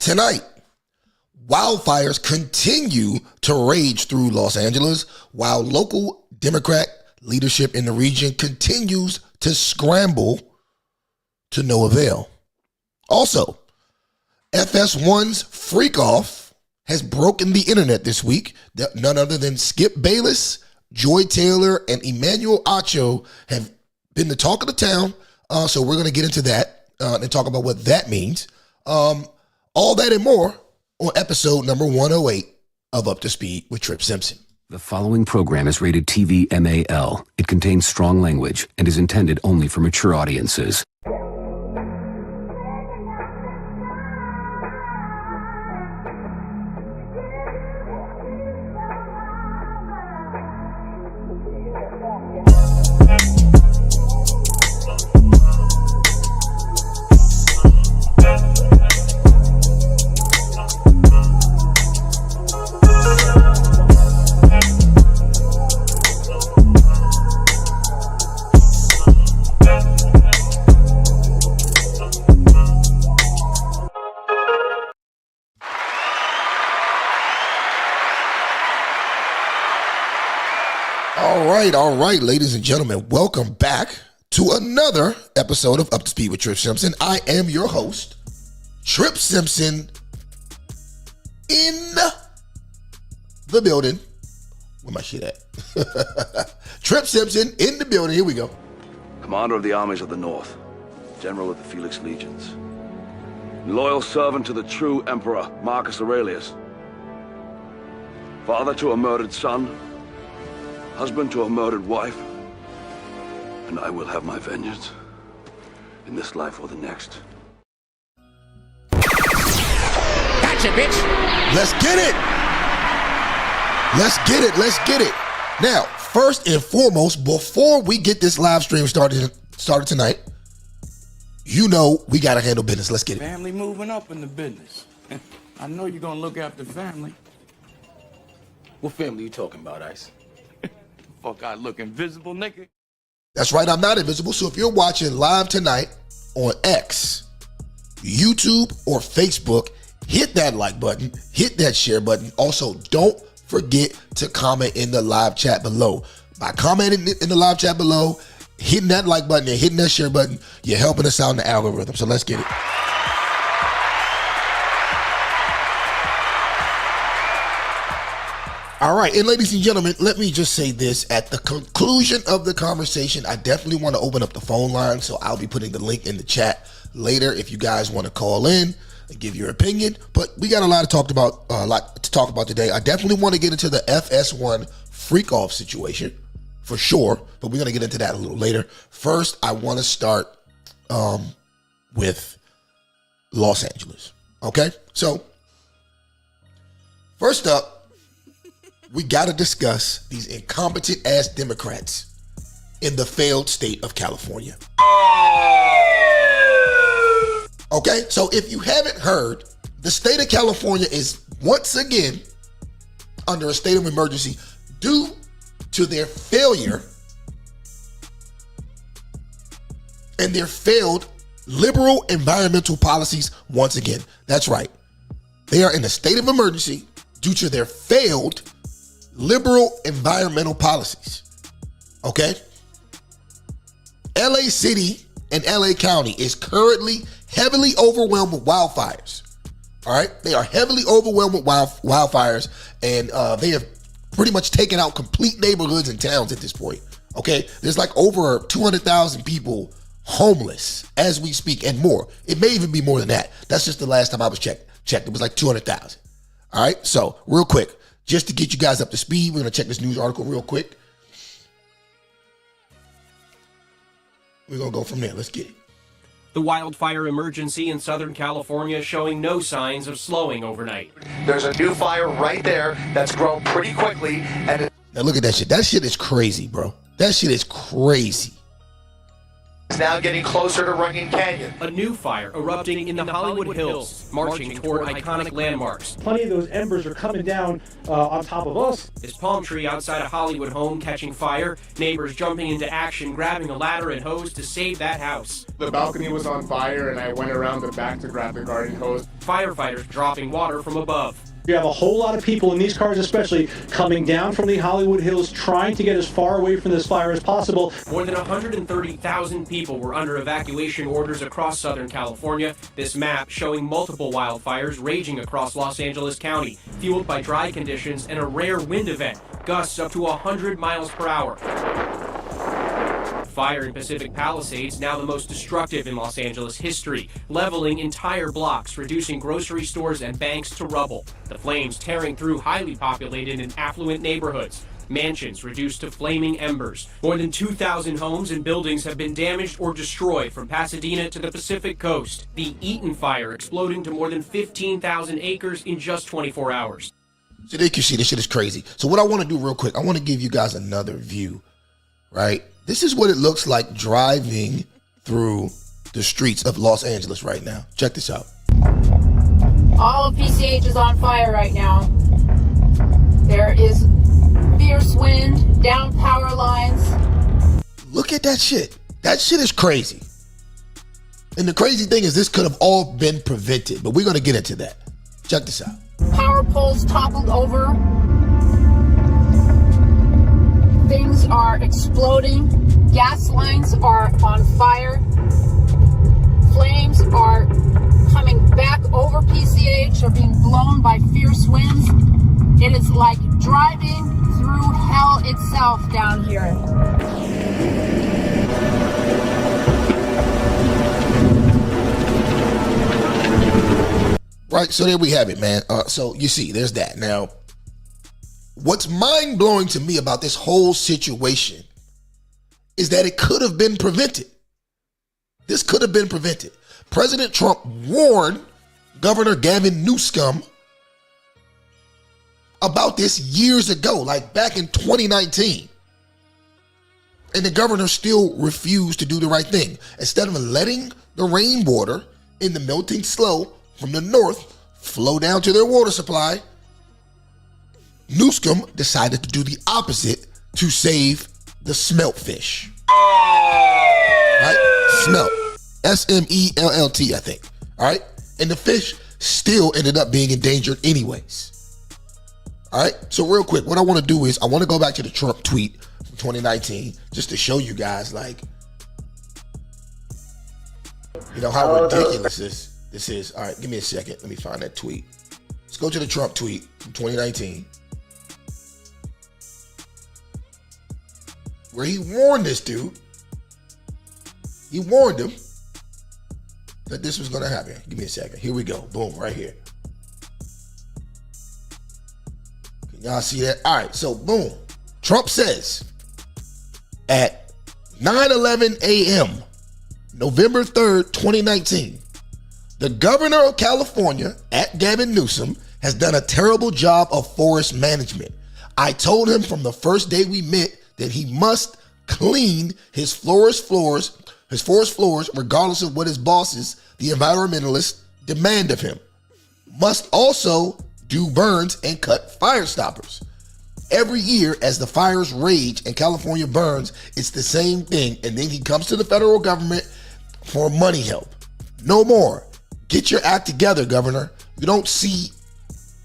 Tonight, wildfires continue to rage through Los Angeles while local Democrat leadership in the region continues to scramble to no avail. Also, FS1's freak off has broken the internet this week. None other than Skip Bayless, Joy Taylor, and Emmanuel Acho have been the talk of the town. So we're going to get into that and talk about what that means. All that and more on episode number 108 of Up to Speed with Trip Simpson. The following program is rated TV MAL. It contains strong language and is intended only for mature audiences. All right, ladies and gentlemen, welcome back to another episode of Up to Speed with Trip Simpson. I am your host, Trip Simpson, in the building. Where my shit at? Trip Simpson in the building. Here we go. Commander of the armies of the North, General of the Felix Legions, loyal servant to the true Emperor Marcus Aurelius, father to a murdered son, husband to a murdered wife, and I will have my vengeance in this life or the next. Gotcha, bitch! Let's get it! Let's get it, let's get it. Now, first and foremost, before we get this live stream started tonight, you know we gotta handle business. Let's get it. Family moving up in the business. I know you're gonna look after family. What family you talking about, Ice? Fuck, I look invisible, nigga. That's right, I'm not invisible. So if you're watching live tonight on X, YouTube, or Facebook, hit that like button, hit that share button. Also, don't forget to comment in the live chat below. By commenting in the live chat below, hitting that like button and hitting that share button, you're helping us out in the algorithm. So let's get it. All right, and ladies and gentlemen, let me just say this. At the conclusion of the conversation, I definitely want to open up the phone line, so I'll be putting the link in the chat later if you guys want to call in and give your opinion. But we got a lot to talk about today. I definitely want to get into the FS1 freak-off situation, for sure, but we're going to get into that a little later. First, I want to start with Los Angeles, okay? So, first up, we got to discuss these incompetent ass Democrats in the failed state of California. Okay, so if you haven't heard, the state of California is once again under a state of emergency due to their failure and their failed liberal environmental policies once again. That's right. They are in a state of emergency due to their failed liberal environmental policies. Okay? LA City and LA County is currently heavily overwhelmed with wildfires. All right? They are heavily overwhelmed with wildfires, and they have pretty much taken out complete neighborhoods and towns at this point. Okay? There's like over 200,000 people homeless as we speak, and more. It may even be more than that. That's just the last time I was checked. It was like 200,000. All right? So, real quick, just to get you guys up to speed, we're going to check this news article real quick. We're going to go from there. Let's get it. The wildfire emergency in Southern California showing no signs of slowing overnight. There's a new fire right there that's grown pretty quickly. And now look at that shit. That shit is crazy, bro. That shit is crazy. is now getting closer to Runyon Canyon. A new fire erupting in the Hollywood Hills, marching toward iconic landmarks. Plenty of those embers are coming down on top of us. This palm tree outside a Hollywood home catching fire, neighbors jumping into action, grabbing a ladder and hose to save that house. The balcony was on fire and I went around the back to grab the garden hose. Firefighters dropping water from above. You have a whole lot of people in these cars especially coming down from the Hollywood Hills trying to get as far away from this fire as possible. More than 130,000 people were under evacuation orders across Southern California. This map showing multiple wildfires raging across Los Angeles County, fueled by dry conditions and a rare wind event, gusts up to 100 miles per hour. Fire in Pacific Palisades, now the most destructive in Los Angeles history, leveling entire blocks, reducing grocery stores and banks to rubble. The flames tearing through highly populated and affluent neighborhoods. Mansions reduced to flaming embers. More than 2,000 homes and buildings have been damaged or destroyed from Pasadena to the Pacific coast. The Eaton fire exploding to more than 15,000 acres in just 24 hours. So they can see this shit is crazy. So what I want to do real quick, I want to give you guys another view, right? This is what it looks like driving through the streets of Los Angeles right now. Check this out. All of PCH is on fire right now. There is fierce wind, down power lines. Look at that shit. That shit is crazy. And the crazy thing is this could have all been prevented, but we're going to get into that. Check this out. Power poles toppled over. Things are exploding. Gas lines are on fire. Flames are coming back over PCH, are being blown by fierce winds. It is like driving through hell itself down here. Right, so there we have it, man. So you see, there's that. Now, what's mind-blowing to me about this whole situation is that it could have been prevented. This could have been prevented. President Trump warned Governor Gavin Newscum about this years ago, like back in 2019. And the governor still refused to do the right thing. Instead of letting the rainwater in the melting snow from the north flow down to their water supply, Newscum decided to do the opposite to save the smelt fish. Right? Smelt. S-M-E-L-L-T, I think. All right? And the fish still ended up being endangered anyways. All right? So real quick, what I want to do is I want to go back to the Trump tweet from 2019 just to show you guys, like, you know, how ridiculous this is. All right, give me a second. Let me find that tweet. Let's go to the Trump tweet from 2019. Where he warned this dude. He warned him that this was going to happen. Give me a second. Here we go. Boom, right here. Can y'all see that? All right, so boom. Trump says at 9:11 a.m., November 3rd, 2019, the governor of California, at Gavin Newsom, has done a terrible job of forest management. I told him from the first day we met that he must clean his forest floors, regardless of what his bosses, the environmentalists, demand of him. Must also do burns and cut fire stoppers. Every year as the fires rage and California burns, it's the same thing. And then he comes to the federal government for money help. No more. Get your act together, Governor. You don't see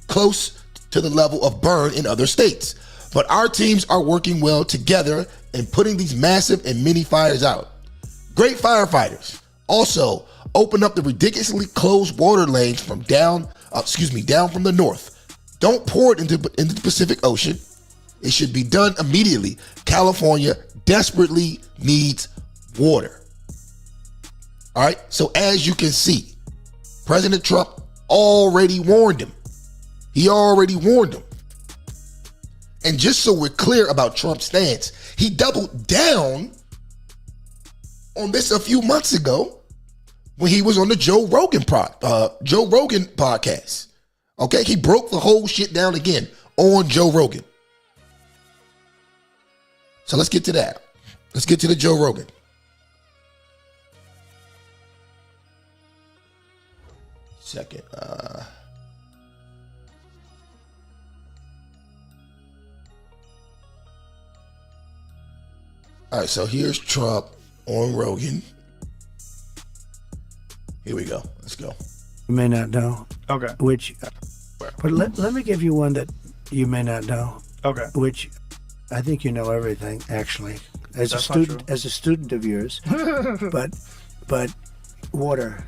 close to the level of burn in other states. But our teams are working well together and putting these massive and mini fires out. Great firefighters. Also, open up the ridiculously closed water lanes from down from the north. Don't pour it into the Pacific Ocean. It should be done immediately. California desperately needs water. All right, so as you can see, President Trump already warned him. He already warned him. And just so we're clear about Trump's stance, he doubled down on this a few months ago when he was on the Joe Rogan podcast. Okay, he broke the whole shit down again on Joe Rogan. So let's get to that. Let's get to the Joe Rogan. second. All right, so here's Trump on Rogan. Here we go. Let's go. You may not know. Okay. Which, but let me give you one that you may not know. Okay. Which, I think you know everything actually, as That's a student, as a student of yours. but water,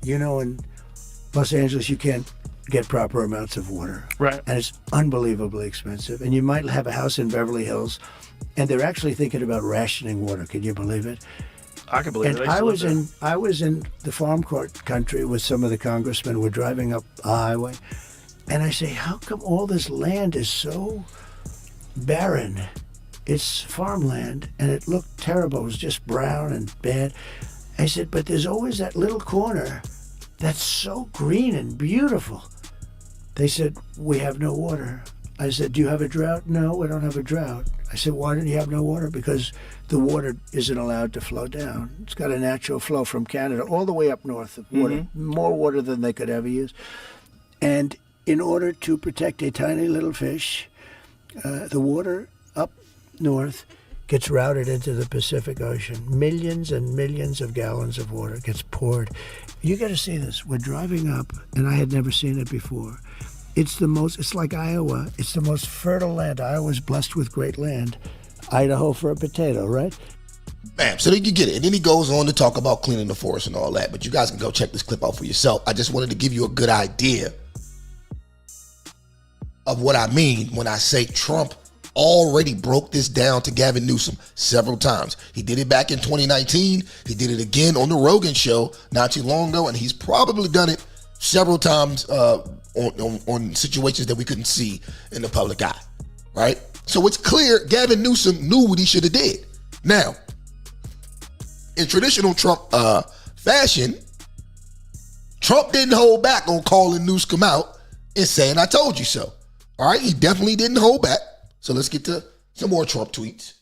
you know, in Los Angeles you can't get proper amounts of water. Right. And it's unbelievably expensive. And you might have a house in Beverly Hills, and they're actually thinking about rationing water. Can you believe it? I can believe and it. I was in the farm court country with some of the congressmen. We're driving up a highway, and I say, how come all this land is so barren? It's farmland, and it looked terrible. It was just brown and bad. I said, but there's always that little corner that's so green and beautiful. They said, we have no water. I said, do you have a drought? No, we don't have a drought. I said, why don't you have no water? Because the water isn't allowed to flow down. It's got a natural flow from Canada all the way up north of water, more water than they could ever use. And in order to protect a tiny little fish, the water up north gets routed into the Pacific Ocean. Millions and millions of gallons of water gets poured. You got to see this. We're driving up, and I had never seen it before. It's like Iowa. It's the most fertile land. Iowa's blessed with great land. Idaho for a potato, right? Bam. So then you get it. And then he goes on to talk about cleaning the forest and all that. But you guys can go check this clip out for yourself. I just wanted to give you a good idea of what I mean when I say Trump already broke this down to Gavin Newsom several times. He did it back in 2019. He did it again on the Rogan show not too long ago. And he's probably done it several times on situations that we couldn't see in the public eye, right? So it's clear Gavin Newsom knew what he should have did. Now, in traditional Trump fashion, Trump didn't hold back on calling Newscum out and saying, I told you so. All right, he definitely didn't hold back. So let's get to some more Trump tweets.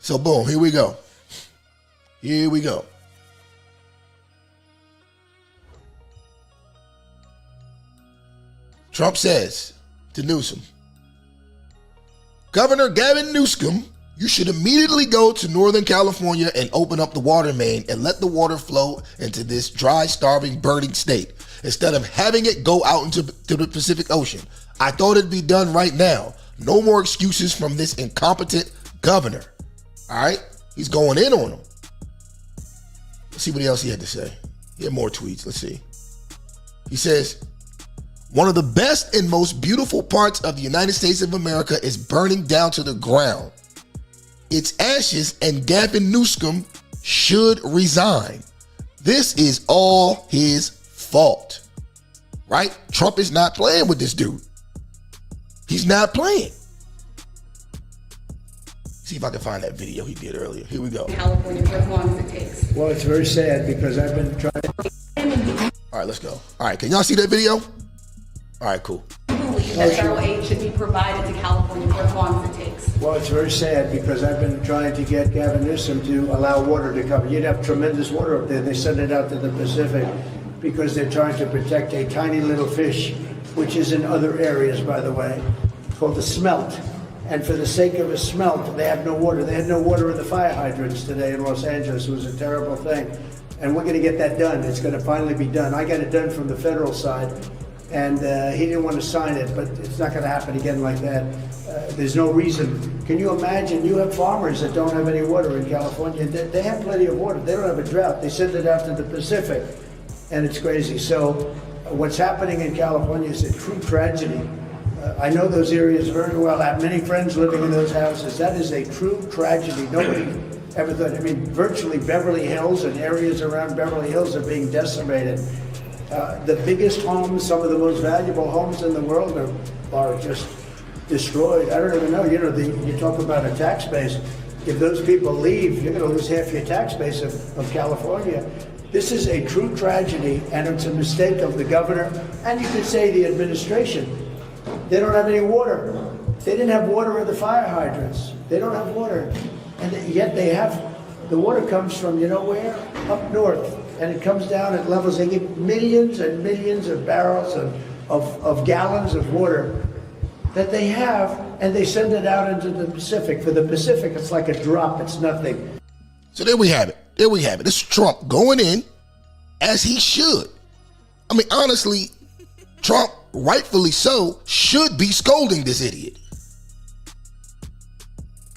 So boom, here we go. Here we go. Trump says to Newsom, Governor Gavin Newsom, you should immediately go to Northern California and open up the water main and let the water flow into this dry, starving, burning state instead of having it go out into the Pacific Ocean. I thought it'd be done right now. No more excuses from this incompetent governor. All right? He's going in on him. Let's see what else he had to say. He had more tweets. Let's see. He says, one of the best and most beautiful parts of the United States of America is burning down to the ground. It's ashes, and Gavin Newsom should resign. This is all his fault, right? Trump is not playing with this dude. He's not playing. See if I can find that video he did earlier. Here we go. California for as long as it takes. Well, it's very sad because I've been trying. All right, let's go. All right, can y'all see that video? All right, cool. That federal aid should be provided to California for as long as it takes. Well, it's very sad because I've been trying to get Gavin Newsom to allow water to come. You'd have tremendous water up there. They send it out to the Pacific because they're trying to protect a tiny little fish, which is in other areas, by the way, called the smelt. And for the sake of a smelt, they have no water. They had no water in the fire hydrants today in Los Angeles. It was a terrible thing. And we're going to get that done. It's going to finally be done. I got it done from the federal side. And he didn't want to sign it, but it's not going to happen again like that. There's no reason. Can you imagine? You have farmers that don't have any water in California. They have plenty of water. They don't have a drought. They send it out to the Pacific, and it's crazy. So what's happening in California is a true tragedy. I know those areas very well. I have many friends living in those houses. That is a true tragedy. Nobody ever thought. I mean, virtually Beverly Hills and areas around Beverly Hills are being decimated. The biggest homes, some of the most valuable homes in the world are just destroyed. I don't even know, you talk about a tax base. If those people leave, you're going to lose half your tax base of California. This is a true tragedy, and it's a mistake of the governor, and you could say the administration. They don't have any water. They didn't have water in the fire hydrants. They don't have water. And yet they have, the water comes from, you know where? Up north. And it comes down at levels, they get millions and millions of barrels of gallons of water that they have, and they send it out into the Pacific. For the Pacific, it's like a drop, it's nothing. So there we have it. There we have it. This is Trump going in as he should. I mean, honestly, Trump, rightfully so, should be scolding this idiot.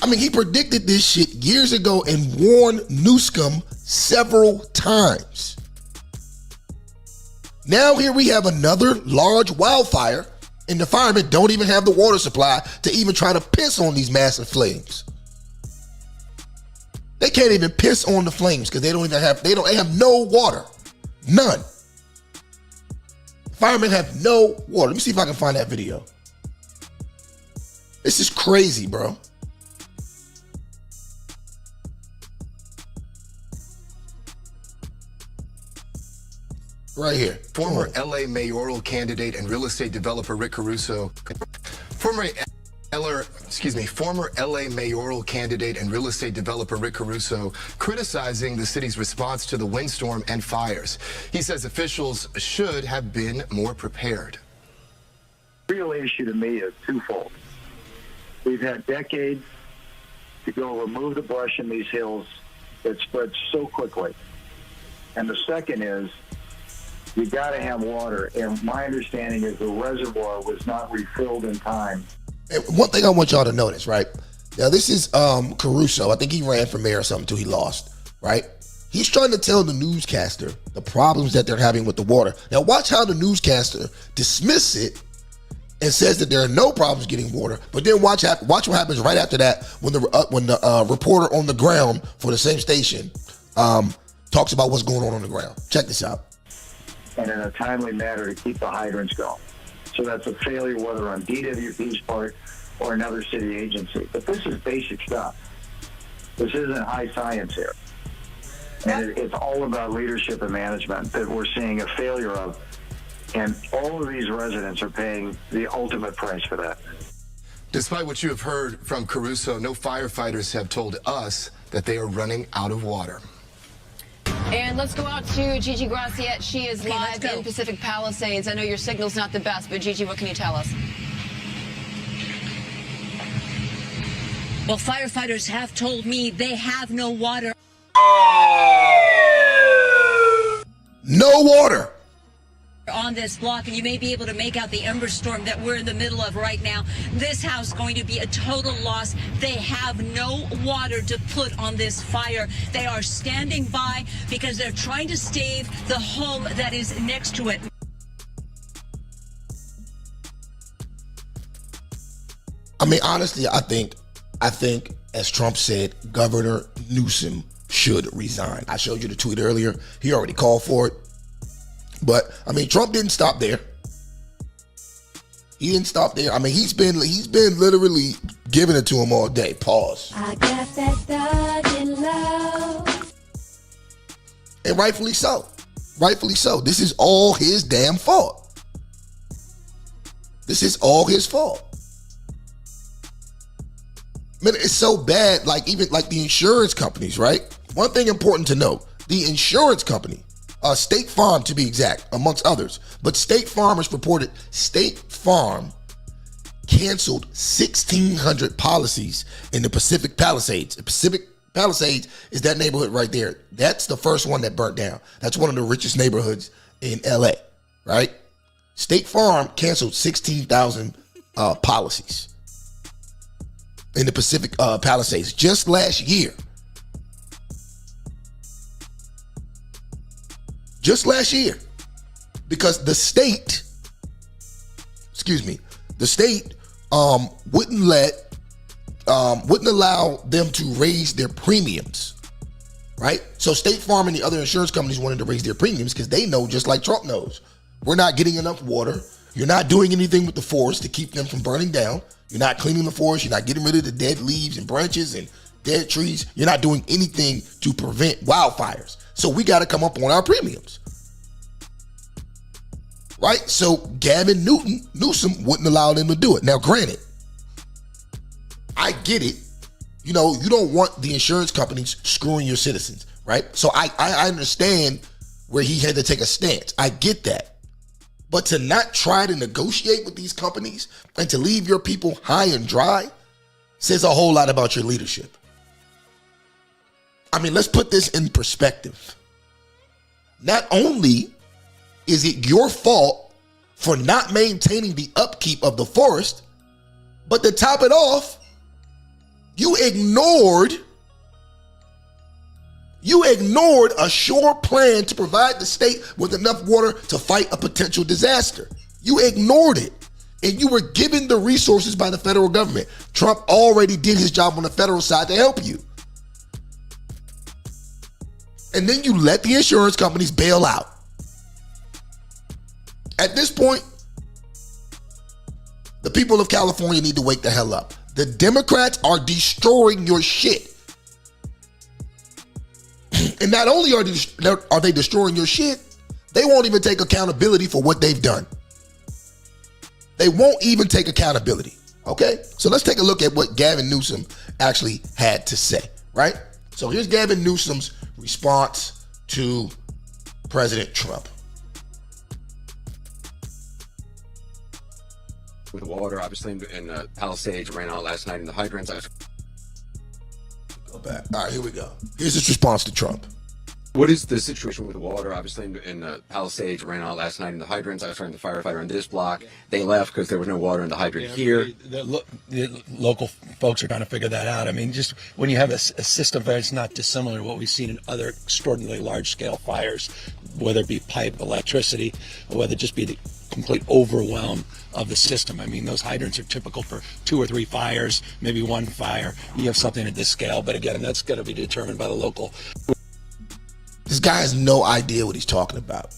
I mean, he predicted this shit years ago and warned Newscum several times. Now here we have another large wildfire, and the firemen don't even have the water supply to even try to piss on these massive flames. They can't even piss on the flames because they have no water. None. Firemen have no water. Let me see if I can find that video. This is crazy, bro. Right here. Former LA mayoral candidate and real estate developer Rick Caruso. Former LA mayoral candidate and real estate developer Rick Caruso criticizing the city's response to the windstorm and fires. He says officials should have been more prepared. The real issue to me is twofold. We've had decades to go remove the brush in these hills that spreads so quickly. And the second is, you got to have water, and my understanding is the reservoir was not refilled in time. And one thing I want y'all to notice, right? Now, this is Caruso. I think he ran for mayor or something until he lost, right? He's trying to tell the newscaster the problems that they're having with the water. Now, watch how the newscaster dismisses it and says that there are no problems getting water. But then watch what happens right after that when the reporter on the ground for the same station talks about what's going on the ground. Check this out. And in a timely manner to keep the hydrants going. So that's a failure whether on DWP's part or another city agency. But this is basic stuff. This isn't high science here. And it's all about leadership and management that we're seeing a failure of. And all of these residents are paying the ultimate price for that. Despite what you have heard from Caruso, no firefighters have told us that they are running out of water. And let's go out to Gigi Graciette. She is live in Pacific Palisades. I know your signal's not the best, but Gigi, what can you tell us? Well, firefighters have told me they have no water. No water On this block, and you may be able to make out the ember storm that we're in the middle of right now. This house is going to be a total loss. They have no water to put on this fire. They are standing by because they're trying to save the home that is next to it. I mean, honestly, I think, as Trump said, Governor Newsom should resign. I showed you the tweet earlier. He already called for it. But I mean, Trump didn't stop there. He didn't stop there. I mean, he's been literally giving it to him all day. Pause. I got that thug in love. And rightfully so. Rightfully so. This is all his damn fault. This is all his fault. Man, it's so bad. Like even like the insurance companies, right? One thing important to note: the insurance company. State Farm, to be exact, amongst others. But State Farm has reported State Farm canceled 1,600 policies in the Pacific Palisades. The Pacific Palisades is that neighborhood right there. That's the first one that burnt down. That's one of the richest neighborhoods in LA, right? State Farm canceled 16,000 policies in the Pacific Palisades just last year. Just last year, because the state wouldn't allow them to raise their premiums, right? So State Farm and the other insurance companies wanted to raise their premiums because they know, just like Trump knows, we're not getting enough water. You're not doing anything with the forest to keep them from burning down. You're not cleaning the forest. You're not getting rid of the dead leaves and branches and dead trees. You're not doing anything to prevent wildfires. So we got to come up on our premiums, right? So Gavin Newsom wouldn't allow them to do it. Now, granted, I get it. You know, you don't want the insurance companies screwing your citizens, right? So I understand where he had to take a stance. I get that. But to not try to negotiate with these companies and to leave your people high and dry says a whole lot about your leadership. I mean, let's put this in perspective. Not only is it your fault for not maintaining the upkeep of the forest, but to top it off, you ignored a sure plan to provide the state with enough water to fight a potential disaster. You ignored it. And you were given the resources by the federal government. Trump already did his job on the federal side to help you. And then you let the insurance companies bail out. At this point, the people of California need to wake the hell up. The Democrats are destroying your shit. And not only are they destroying your shit, they won't even take accountability for what they've done. They won't even take accountability. Okay? So let's take a look at what Gavin Newsom actually had to say, right? So here's Gavin Newsom's response to President Trump. With water, obviously, in Palisades ran out last night in the hydrants. Go back. All right, here we go. Here's his response to Trump. What is the situation with the water? Obviously, in Palisades ran out last night in the hydrants. I was talking to the firefighter on this block. They left because there was no water in the hydrant here. The local folks are trying to figure that out. I mean, just when you have a system that's not dissimilar to what we've seen in other extraordinarily large-scale fires, whether it be pipe, electricity, or whether it just be the complete overwhelm of the system. I mean, those hydrants are typical for 2 or 3 fires, maybe 1 fire. You have something at this scale, but again, that's going to be determined by the local. This guy has no idea what he's talking about.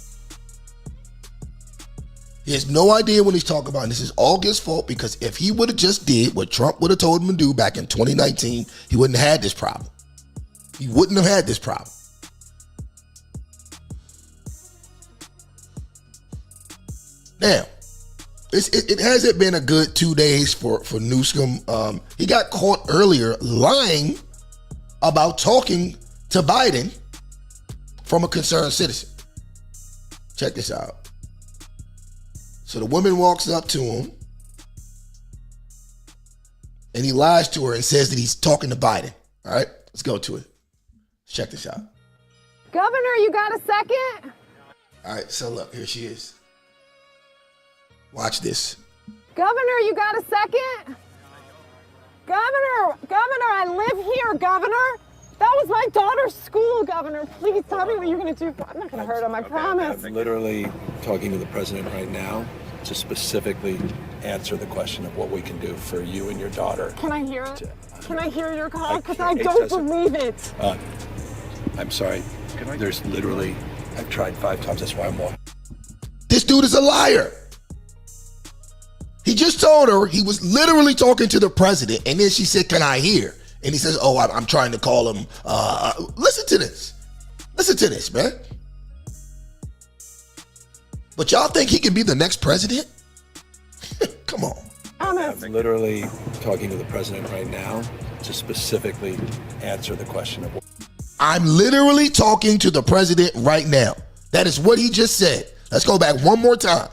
He has no idea what he's talking about, and this is all his fault, because if he would have just did what Trump would have told him to do back in 2019, he wouldn't have had this problem. He wouldn't have had this problem. Now, it hasn't been a good 2 days for Newscum. He got caught earlier lying about talking to Biden from a concerned citizen. Check this out. So the woman walks up to him and he lies to her and says that he's talking to Biden. All right, let's go to it. Check this out. Governor, you got a second? All right, so look, here she is. Watch this. Governor, you got a second? Governor, I live here, Governor. That was my daughter's school, Governor. Please tell me what you're going to do. I'm not going to hurt him, I promise. I'm literally talking to the president right now to specifically answer the question of what we can do for you and your daughter. Can I hear it? Can I hear your call? Because I don't believe it. I'm sorry. There's literally, I've tried 5 times. That's why I'm walking. This dude is a liar. He just told her he was literally talking to the president, and then she said, "Can I hear?" And he says, "Oh, I'm trying to call him." Listen to this. Listen to this, man. But y'all think he can be the next president? Come on. I'm literally talking to the president right now to specifically answer the question of. I'm literally talking to the president right now. That is what he just said. Let's go back one more time.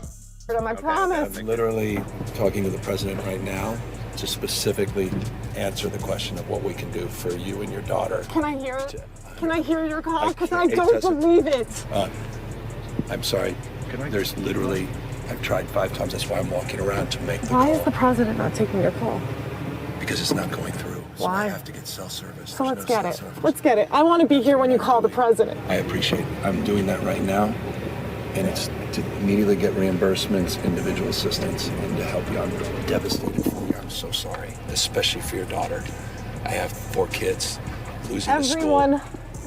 I promise. I'm literally talking to the president right now to specifically answer the question of what we can do for you and your daughter. Can I hear it? Can I hear your call? Because I don't believe it. I'm sorry. There's literally, I've tried 5 times. That's why I'm walking around to make the call. Why is the president not taking your call? Because it's not going through. So Why? I have to get cell service. So let's get it. Let's get it. I want to be here when you call the president. I appreciate it. I'm doing that right now. And it's to immediately get reimbursements, individual assistance, and to help you. I'm devastated for you. I'm so sorry, especially for your daughter. I have 4 kids losing the school. Everyone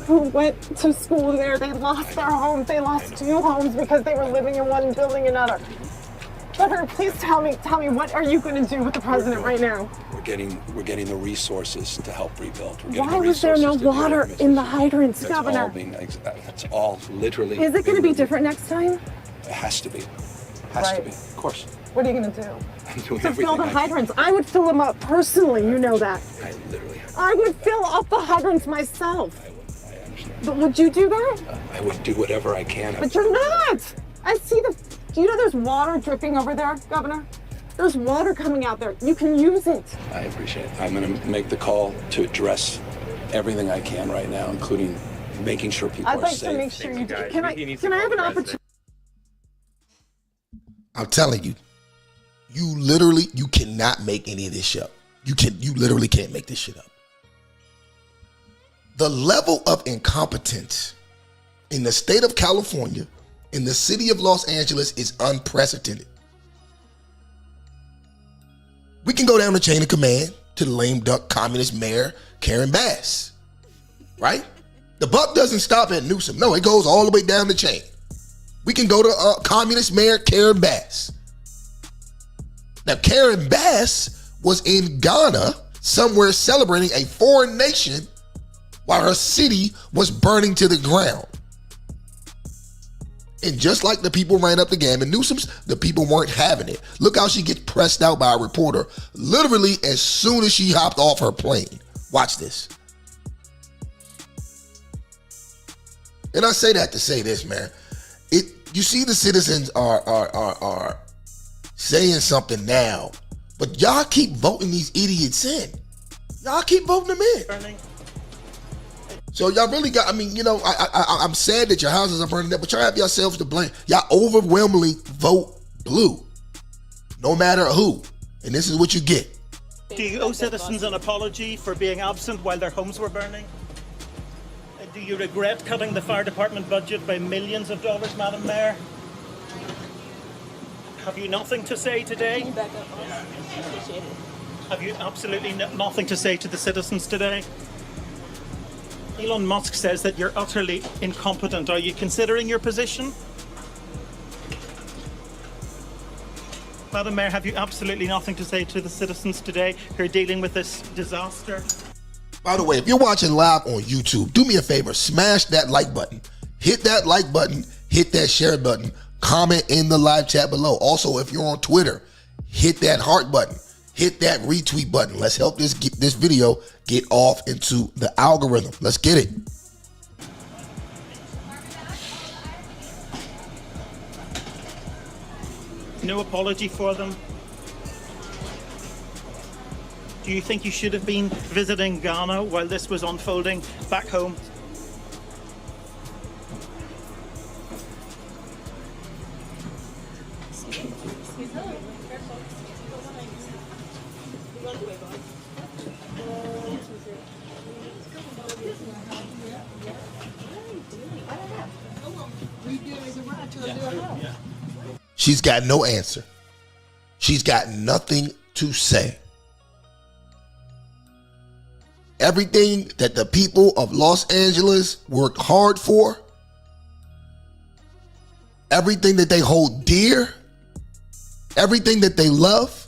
who went to school there, they lost their homes. They lost 2 homes because they were living in one building another. Governor, please tell me, what are you going to do with the president right now? We're getting the resources to help rebuild. Why was there no water in the hydrants, Governor? That's all literally. Is it going to be different next time? It has to be. Has to be. Of course. What are you going to do? I'm doing to everything fill the I can. hydrants. I would fill them up personally, you know that. I literally have. I would fill up the hydrants myself. I understand. But would you do that? I would do whatever I can. But you're not. I see do you know there's water dripping over there, Governor? There's water coming out there. You can use it. I appreciate it. I'm going to make the call to address everything I can right now, including making sure people I'd are like safe. to make sure you do. Can I have an opportunity? I'm telling you, you cannot make any of this shit up. You literally can't make this shit up. The level of incompetence in the state of California, in the city of Los Angeles, is unprecedented. We can go down the chain of command to the lame duck communist mayor, Karen Bass, right? The buck doesn't stop at Newsom. No, it goes all the way down the chain. We can go to communist mayor Karen Bass. Now, Karen Bass was in Ghana somewhere celebrating a foreign nation while her city was burning to the ground. And just like the people ran up to Gavin Newsom's, the people weren't having it. Look how she gets pressed out by a reporter literally as soon as she hopped off her plane. Watch this. And I say that to say this, man. You see the citizens are saying something now, but y'all keep voting these idiots in. Y'all keep voting them in. So y'all really got, I'm sad that your houses are burning up, but y'all have yourselves to blame. Y'all overwhelmingly vote blue, no matter who. And this is what you get. Do you owe citizens an apology for being absent while their homes were burning? Do you regret cutting the fire department budget by millions of dollars, Madam Mayor? Have you nothing to say today? Can you back up? Appreciate it. Have you absolutely nothing to say to the citizens today? Elon Musk says that you're utterly incompetent. Are you considering your position? Madam Mayor, have you absolutely nothing to say to the citizens today who are dealing with this disaster? By the way, if you're watching live on YouTube, do me a favor, smash that like button. Hit that like button, hit that share button, comment in the live chat below. Also, if you're on Twitter, hit that heart button, hit that retweet button. Let's help this video get off into the algorithm. Let's get it. No apology for them? Do you think you should have been visiting Ghana while this was unfolding back home? She's got no answer. She's got nothing to say. Everything that the people of Los Angeles worked hard for, everything that they hold dear, everything that they love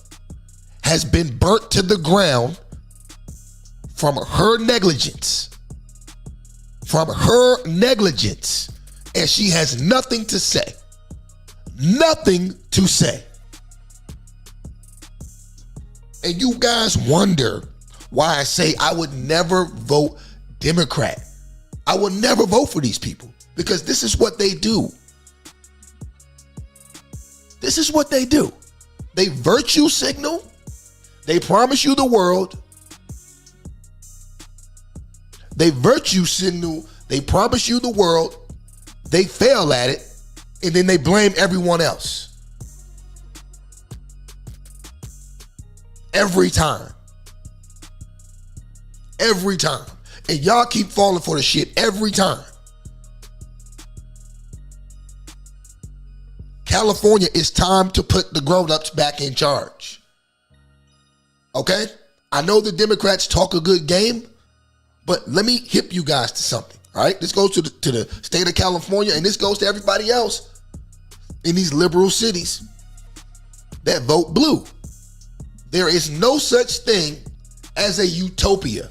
has been burnt to the ground from her negligence. From her negligence. And she has nothing to say. Nothing to say. And you guys wonder why I say I would never vote Democrat. I would never vote for these people because this is what they do. This is what they do. They virtue signal. They promise you the world. They virtue signal. They promise you the world. They fail at it. And then they blame everyone else. Every time. Every time. And y'all keep falling for the shit every time. California, it's time to put the grown-ups back in charge. Okay? I know the Democrats talk a good game, but let me hip you guys to something. All right, this goes to the state of California, and this goes to everybody else in these liberal cities that vote blue. There is no such thing as a utopia,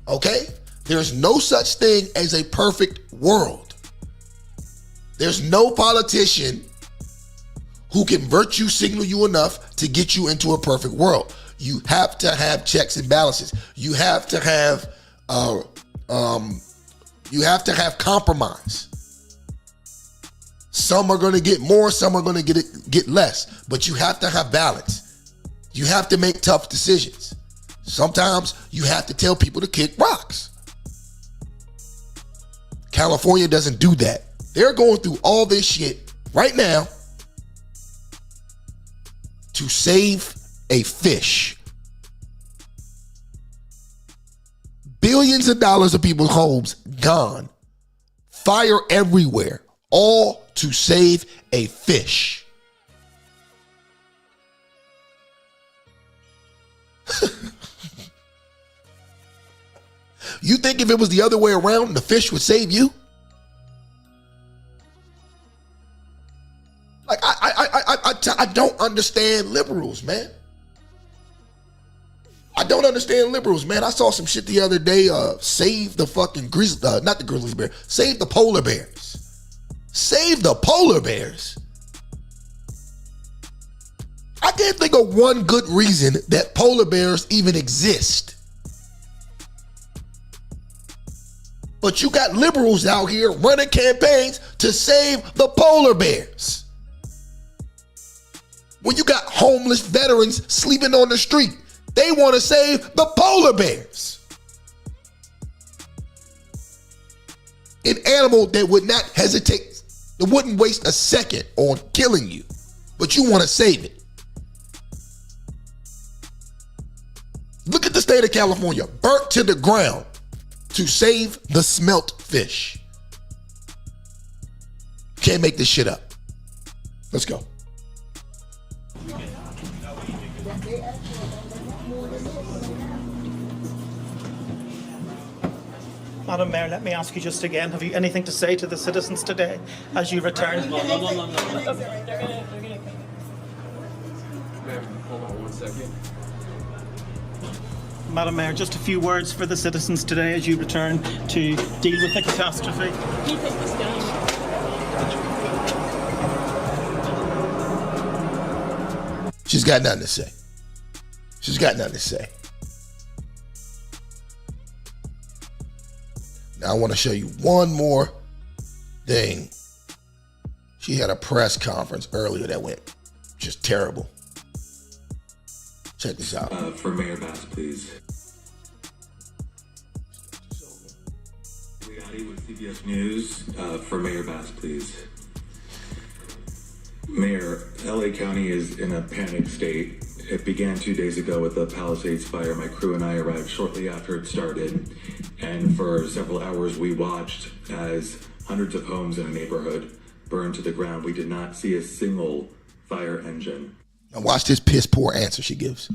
okay? There's no such thing as a perfect world. There's no politician who can virtue signal you enough to get you into a perfect world. You have to have checks and balances. You have to have compromise. Some are going to get more, some are going to get less, but you have to have balance. You have to make tough decisions. Sometimes you have to tell people to kick rocks. California doesn't do that. They're going through all this shit right now to save a fish. Billions of dollars of people's homes gone. Fire everywhere. All to save a fish. You think if it was the other way around, the fish would save you? Like, I don't understand liberals, man. I don't understand liberals, man. I saw some shit the other day, save the fucking not the grizzly bear, save the polar bears. Save the polar bears. I can't think of one good reason that polar bears even exist. But you got liberals out here running campaigns to save the polar bears. When you got homeless veterans sleeping on the street, they want to save the polar bears. An animal that would not hesitate, that wouldn't waste a second on killing you, but you want to save it. Look at the state of California, burnt to the ground to save the smelt fish. Can't make this shit up. Let's go. Madam Mayor, let me ask you just again, have you anything to say to the citizens today as you return? No. Hold on 1 second. Madam Mayor, just a few words for the citizens today as you return to deal with the catastrophe. Can you take this down? She's got nothing to say. She's got nothing to say. Now I want to show you one more thing. She had a press conference earlier that went just terrible. Check this out. For Mayor Bass, please. Leotti with CBS News. For Mayor Bass, please. Mayor, LA County is in a panic state. It began 2 days ago with the Palisades fire. My crew and I arrived shortly after it started. And for several hours, we watched as hundreds of homes in a neighborhood burned to the ground. We did not see a single fire engine. Now watch this piss poor answer she gives.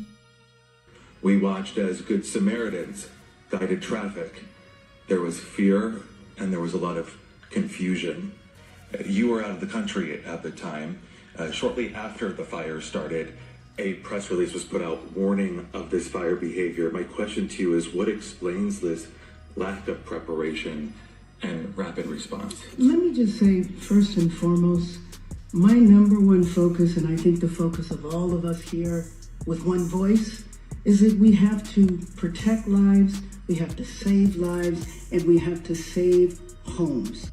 We watched as Good Samaritans guided traffic. There was fear and there was a lot of confusion. You were out of the country at the time. Shortly after the fire started, a press release was put out warning of this fire behavior. My question to you is, what explains this lack of preparation and rapid response? Let me just say, first and foremost, my number one focus, and I think the focus of all of us here with one voice, is that we have to protect lives, we have to save lives, and we have to save homes.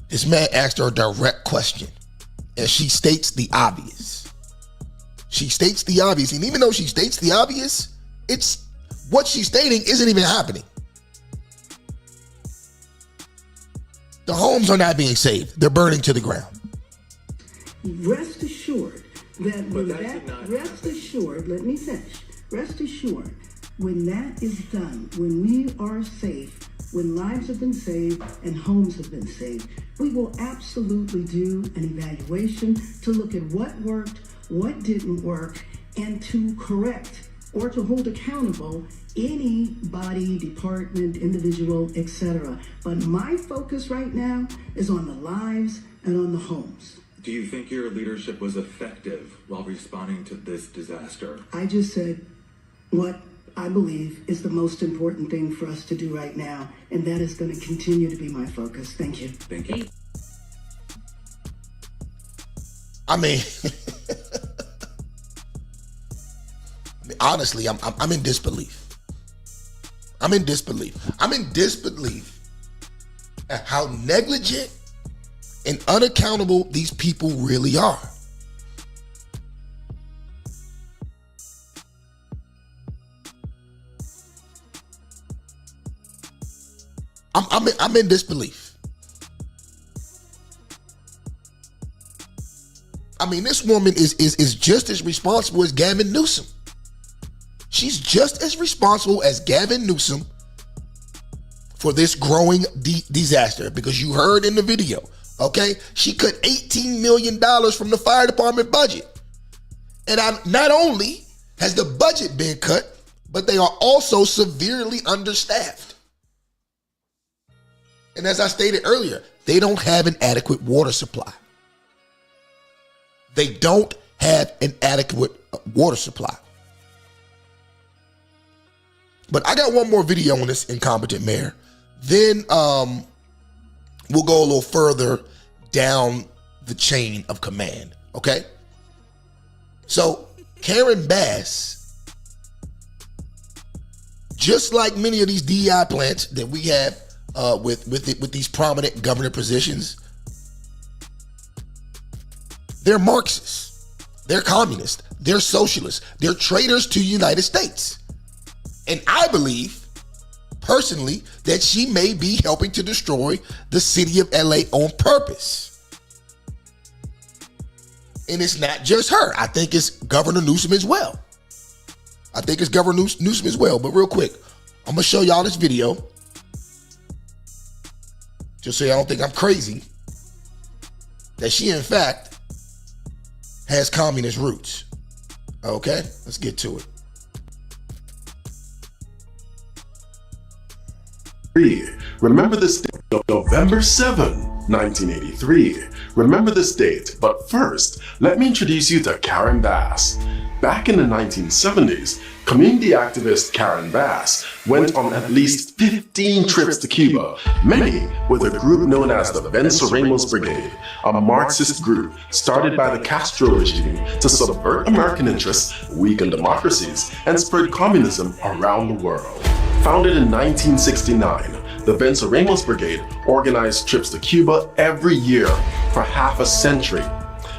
This man asked her a direct question, and she states the obvious. She states the obvious, and even though she states the obvious, it's what she's stating isn't even happening. The homes are not being saved. They're burning to the ground. Rest assured that when let me finish. Rest assured, when that is done, when we are safe, when lives have been saved and homes have been saved, we will absolutely do an evaluation to look at what worked, what didn't work, and to correct or to hold accountable any body, department, individual, etc. But my focus right now is on the lives and on the homes. Do you think your leadership was effective while responding to this disaster? I just said what I believe is the most important thing for us to do right now, and that is going to continue to be my focus. Thank you. Thank you. I mean, honestly, I'm in disbelief. I'm in disbelief. I'm in disbelief at how negligent and unaccountable these people really are. I'm in disbelief. I mean, this woman is just as responsible as Gavin Newsom. She's just as responsible as Gavin Newsom for this growing disaster, because you heard in the video, okay? She cut $18 million from the fire department budget. And not only has the budget been cut, but they are also severely understaffed. And as I stated earlier, they don't have an adequate water supply. They don't have an adequate water supply. But I got one more video on this incompetent mayor. Then we'll go a little further down the chain of command, okay? So Karen Bass, just like many of these DEI plants that we have with these prominent governor positions, they're Marxists, they're communists, they're socialists, they're traitors to the United States. And I believe, personally, that she may be helping to destroy the city of LA on purpose. And it's not just her. I think it's Governor Newsom as well. But real quick, I'm going to show y'all this video, just so y'all don't think I'm crazy, that she, in fact, has communist roots. Okay, let's get to it. Remember this date, November 7, 1983. Remember this date, but first, let me introduce you to Karen Bass. Back in the 1970s, community activist Karen Bass went on at least 15 trips to Cuba, many with a group known as the Venceremos Brigade, a Marxist group started by the Castro regime to subvert American interests, weaken democracies, and spread communism around the world. Founded in 1969, the Venceremos Brigade organized trips to Cuba every year for half a century.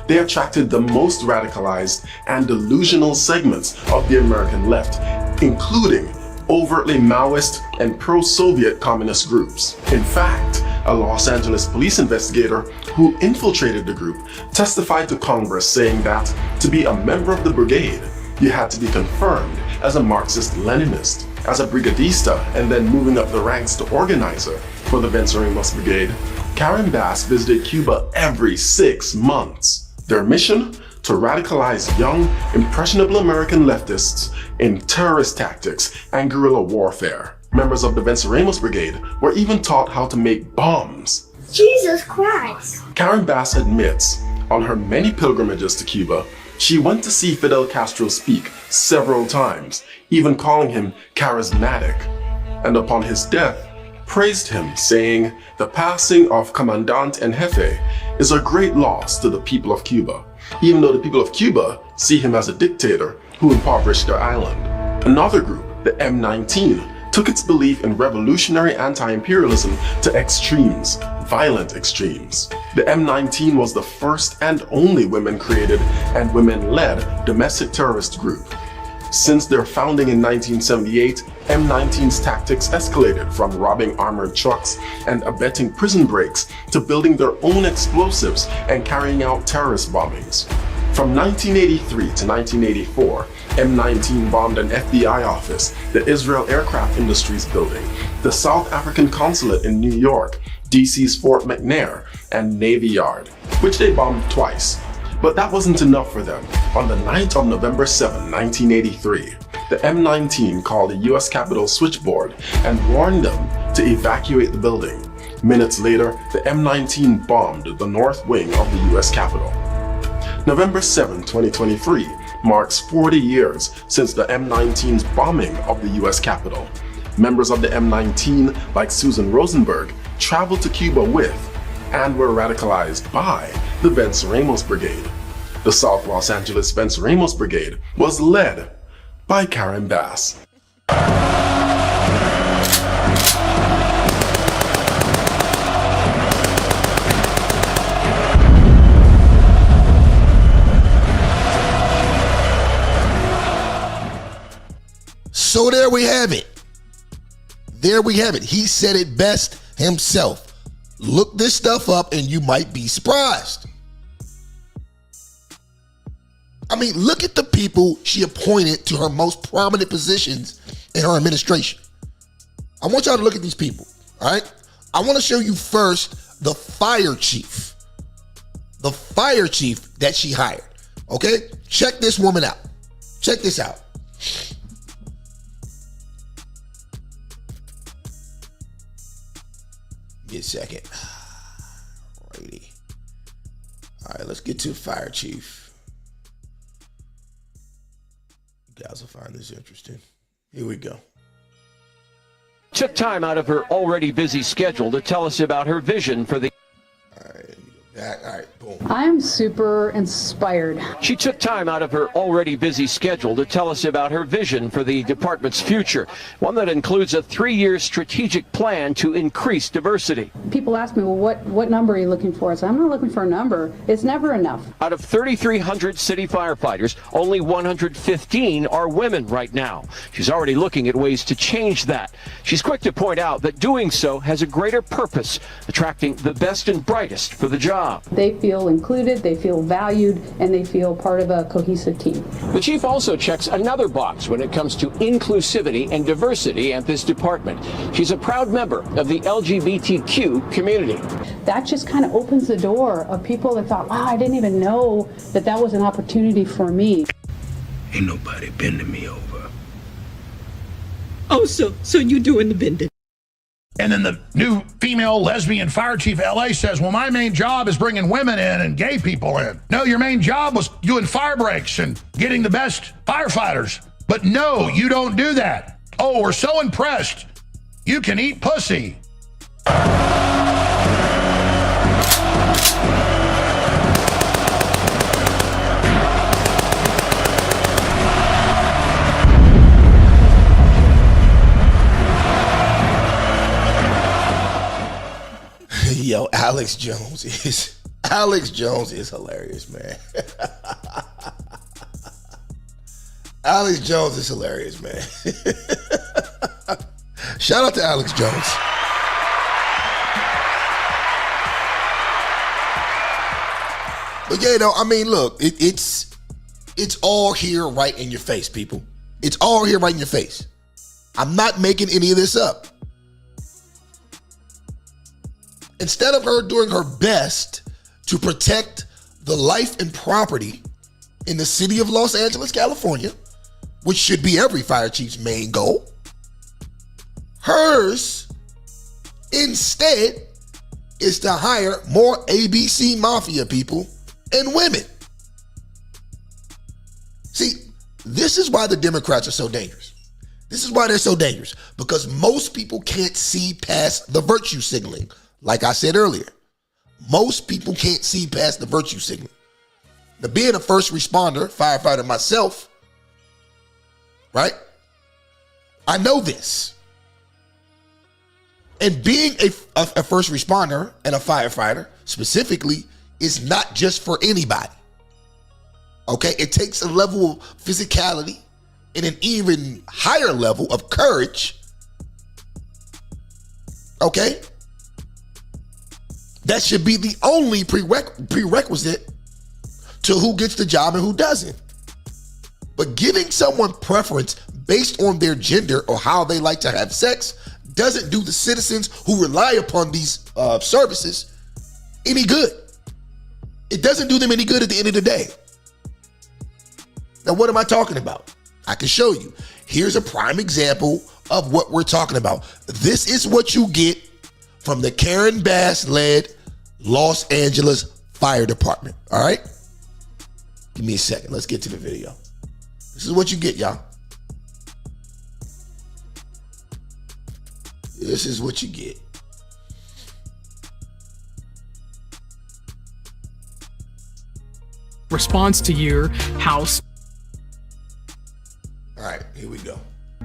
They attracted the most radicalized and delusional segments of the American left, including overtly Maoist and pro-Soviet communist groups. In fact, a Los Angeles police investigator who infiltrated the group testified to Congress saying that to be a member of the brigade, you had to be confirmed as a Marxist-Leninist, as a brigadista, and then moving up the ranks to organizer for the Venceremos Brigade. Karen Bass visited Cuba every 6 months. Their mission? To radicalize young, impressionable American leftists in terrorist tactics and guerrilla warfare. Members of the Venceremos Brigade were even taught how to make bombs. Jesus Christ! Karen Bass admits, on her many pilgrimages to Cuba, she went to see Fidel Castro speak several times, even calling him charismatic, and upon his death, praised him, saying, "The passing of Commandant en Jefe is a great loss to the people of Cuba," even though the people of Cuba see him as a dictator who impoverished their island. Another group, the M19, took its belief in revolutionary anti-imperialism to extremes, violent extremes. The M19 was the first and only women-created and women-led domestic terrorist group. Since their founding in 1978, M19's tactics escalated from robbing armored trucks and abetting prison breaks to building their own explosives and carrying out terrorist bombings. From 1983 to 1984, M19 bombed an FBI office, the Israel Aircraft Industries building, the South African consulate in New York, DC's Fort McNair, and Navy Yard, which they bombed twice. But that wasn't enough for them. On the night of November 7, 1983, the M19 called the US Capitol switchboard and warned them to evacuate the building. Minutes later, the M19 bombed the north wing of the US Capitol. November 7, 2023 marks 40 years since the M19's bombing of the US Capitol. Members of the M19, like Susan Rosenberg, traveled to Cuba with and were radicalized by the Venceremos Brigade. The South Los Angeles Venceremos Brigade was led by Karen Bass. So there we have it. There we have it. He said it best himself. Look this stuff up and you might be surprised. I mean, look at the people she appointed to her most prominent positions in her administration. I want y'all to look at these people, all right? I want to show you first the fire chief. The fire chief that she hired, okay? Check this woman out. Check this out. Give me a second. Alrighty. All right, let's get to fire chief. You guys will find this interesting. Here we go. Took time out of her already busy schedule to tell us about her vision for the... All right, let me go back. All right, boom. I'm super inspired. She took time out of her already busy schedule to tell us about her vision for the department's future, one that includes a 3-year strategic plan to increase diversity. People ask me, well, what number are you looking for? I said, I'm not looking for a number. It's never enough. Out of 3,300 city firefighters, only 115 are women right now. She's already looking at ways to change that. She's quick to point out that doing so has a greater purpose, attracting the best and brightest for the job. They feel included, they feel valued, and they feel part of a cohesive team. The chief also checks another box when it comes to inclusivity and diversity at this department. She's a proud member of the LGBTQ community. That just kind of opens the door of people that thought, wow, I didn't even know that that was an opportunity for me. Ain't nobody bending me over. Oh, so you doing the bending? And then the new female lesbian fire chief of LA says, well, my main job is bringing women in and gay people in. No, your main job was doing fire breaks and getting the best firefighters. But no, you don't do that. Oh, we're so impressed. You can eat pussy. Yo, Alex Jones is hilarious, man. Alex Jones is hilarious, man. Shout out to Alex Jones. But yeah, no, I mean, look, it's all here right in your face, people. It's all here right in your face. I'm not making any of this up. Instead of her doing her best to protect the life and property in the city of Los Angeles, California, which should be every fire chief's main goal, hers instead is to hire more ABC Mafia people and women. See, this is why the Democrats are so dangerous. This is why they're so dangerous, because most people can't see past the virtue signaling. Like I said earlier, most people can't see past the virtue signal. Now, being a first responder, firefighter myself, right? I know this. And being a first responder and a firefighter specifically is not just for anybody. Okay? It takes a level of physicality and an even higher level of courage. Okay? That should be the only prerequisite to who gets the job and who doesn't. But giving someone preference based on their gender or how they like to have sex doesn't do the citizens who rely upon these services any good. It doesn't do them any good at the end of the day. Now, what am I talking about? I can show you. Here's a prime example of what we're talking about. This is what you get from the Karen Bass-led Los Angeles Fire Department, all right? Give me a second. Let's get to the video. This is what you get, y'all. This is what you get. Response to your house. All right. Here we go.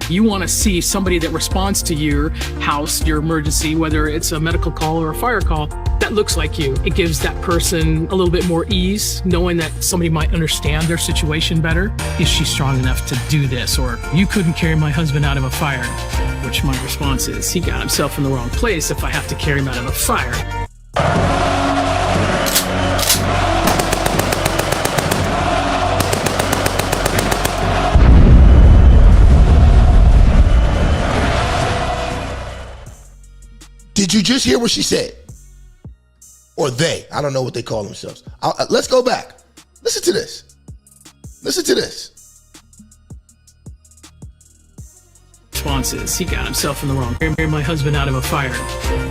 You want to see somebody that responds to your house, your emergency, whether it's a medical call or a fire call, that looks like you. It gives that person a little bit more ease, knowing that somebody might understand their situation better. Is she strong enough to do this? Or, you couldn't carry my husband out of a fire. Which my response is, he got himself in the wrong place if I have to carry him out of a fire. Did you just hear what she said? Or they? I don't know what they call themselves. Let's go back. Listen to this. Listen to this. Response is, he got himself in the wrong. Carry my husband out of a fire.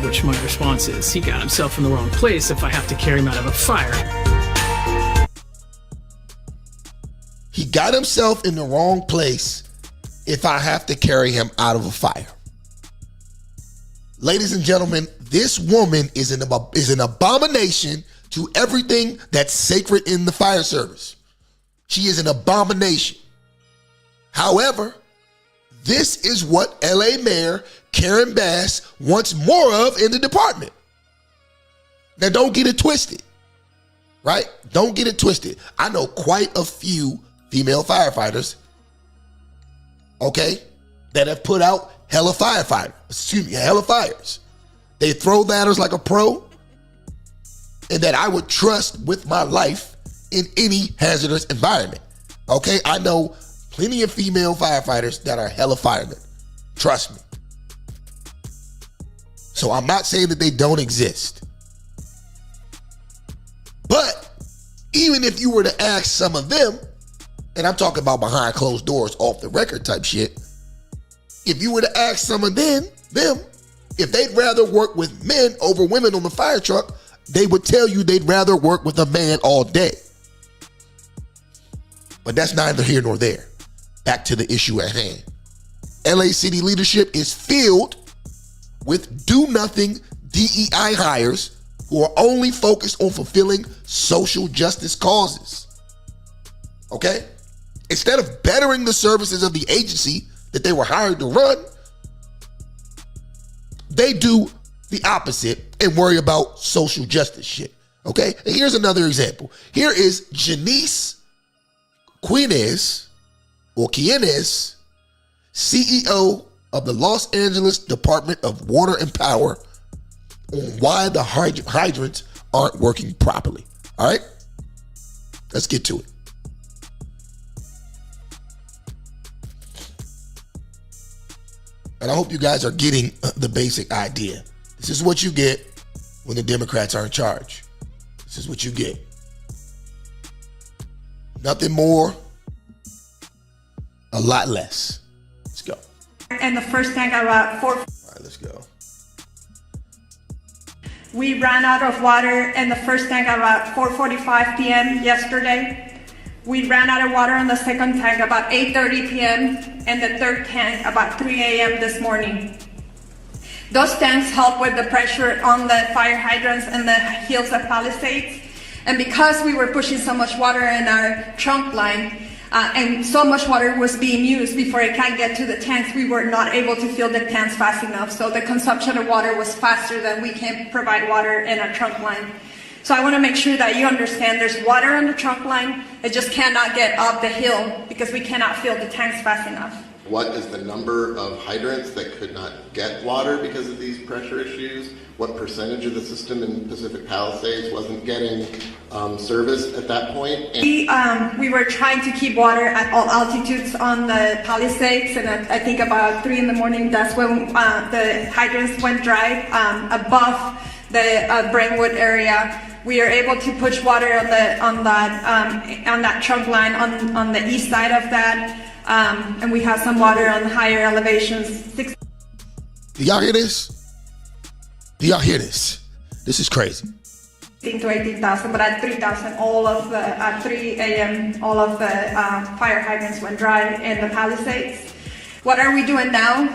Which my response is, he got himself in the wrong place if I have to carry him out of a fire. He got himself in the wrong place if I have to carry him out of a fire. Ladies and gentlemen, this woman is an abomination to everything that's sacred in the fire service. She is an abomination. However, this is what LA Mayor Karen Bass wants more of in the department. Now, don't get it twisted, right? Don't get it twisted. I know quite a few female firefighters, okay, that have put out hella fires. They throw ladders like a pro, and that I would trust with my life in any hazardous environment. Okay, I know plenty of female firefighters that are hella firemen. Trust me. So I'm not saying that they don't exist. But even if you were to ask some of them, and I'm talking about behind closed doors, off the record type shit, if you were to ask some of them if they'd rather work with men over women on the fire truck, they would tell you they'd rather work with a man all day. But that's neither here nor there. Back to the issue at hand. LA City leadership is filled with do-nothing DEI hires who are only focused on fulfilling social justice causes. Okay? Instead of bettering the services of the agency that they were hired to run, they do the opposite and worry about social justice shit. Okay? And here's another example. Here is Janice Quinez, CEO of the Los Angeles Department of Water and Power, on why the hydrants aren't working properly. All right? Let's get to it. And I hope you guys are getting the basic idea. This is what you get when the Democrats are in charge. This is what you get. Nothing more, a lot less. Let's go. And the first tank about 4. All right, let's go. We ran out of water in the first tank about 4:45 p.m. yesterday. We ran out of water in the second tank about 8:30 p.m. and the third tank about 3 a.m. this morning. Those tanks help with the pressure on the fire hydrants and the hills of Palisades. And because we were pushing so much water in our trunk line, and so much water was being used before it can get to the tanks, we were not able to fill the tanks fast enough. So the consumption of water was faster than we can provide water in our trunk line. So I want to make sure that you understand there's water on the trunk line. It just cannot get up the hill because we cannot fill the tanks fast enough. What is the number of hydrants that could not get water because of these pressure issues? What percentage of the system in Pacific Palisades wasn't getting service at that point? We were trying to keep water at all altitudes on the Palisades, and I think about 3 in the morning, that's when the hydrants went dry above the Brentwood area. We are able to push water on that trunk line on the east side of that. And we have some water on the higher elevations. Do y'all hear this? Do y'all hear this? This is crazy. 16 to 18,000, but at 3,000, at 3 a.m., all of the fire hydrants went dry in the Palisades. What are we doing now?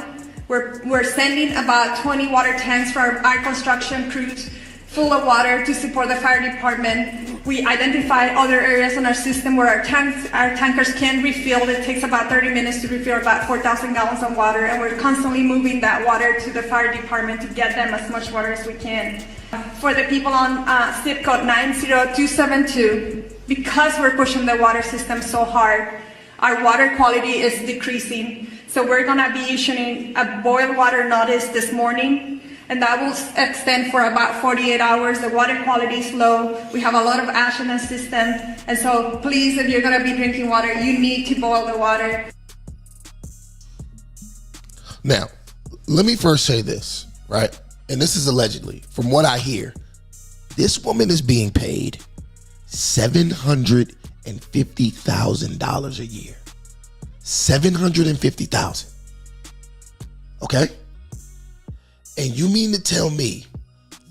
We're sending about 20 water tanks for our construction crews full of water to support the fire department. We identify other areas in our system where our tankers can refill. It takes about 30 minutes to refill about 4,000 gallons of water, and we're constantly moving that water to the fire department to get them as much water as we can. For the people on zip code 90272, because we're pushing the water system so hard, our water quality is decreasing. So we're gonna be issuing a boil water notice this morning, and that will extend for about 48 hours. The water quality is low. We have a lot of ash in the system. And so please, if you're gonna be drinking water, you need to boil the water. Now, let me first say this, right? And this is allegedly, from what I hear, this woman is being paid $750,000 a year. $750,000. Okay? And you mean to tell me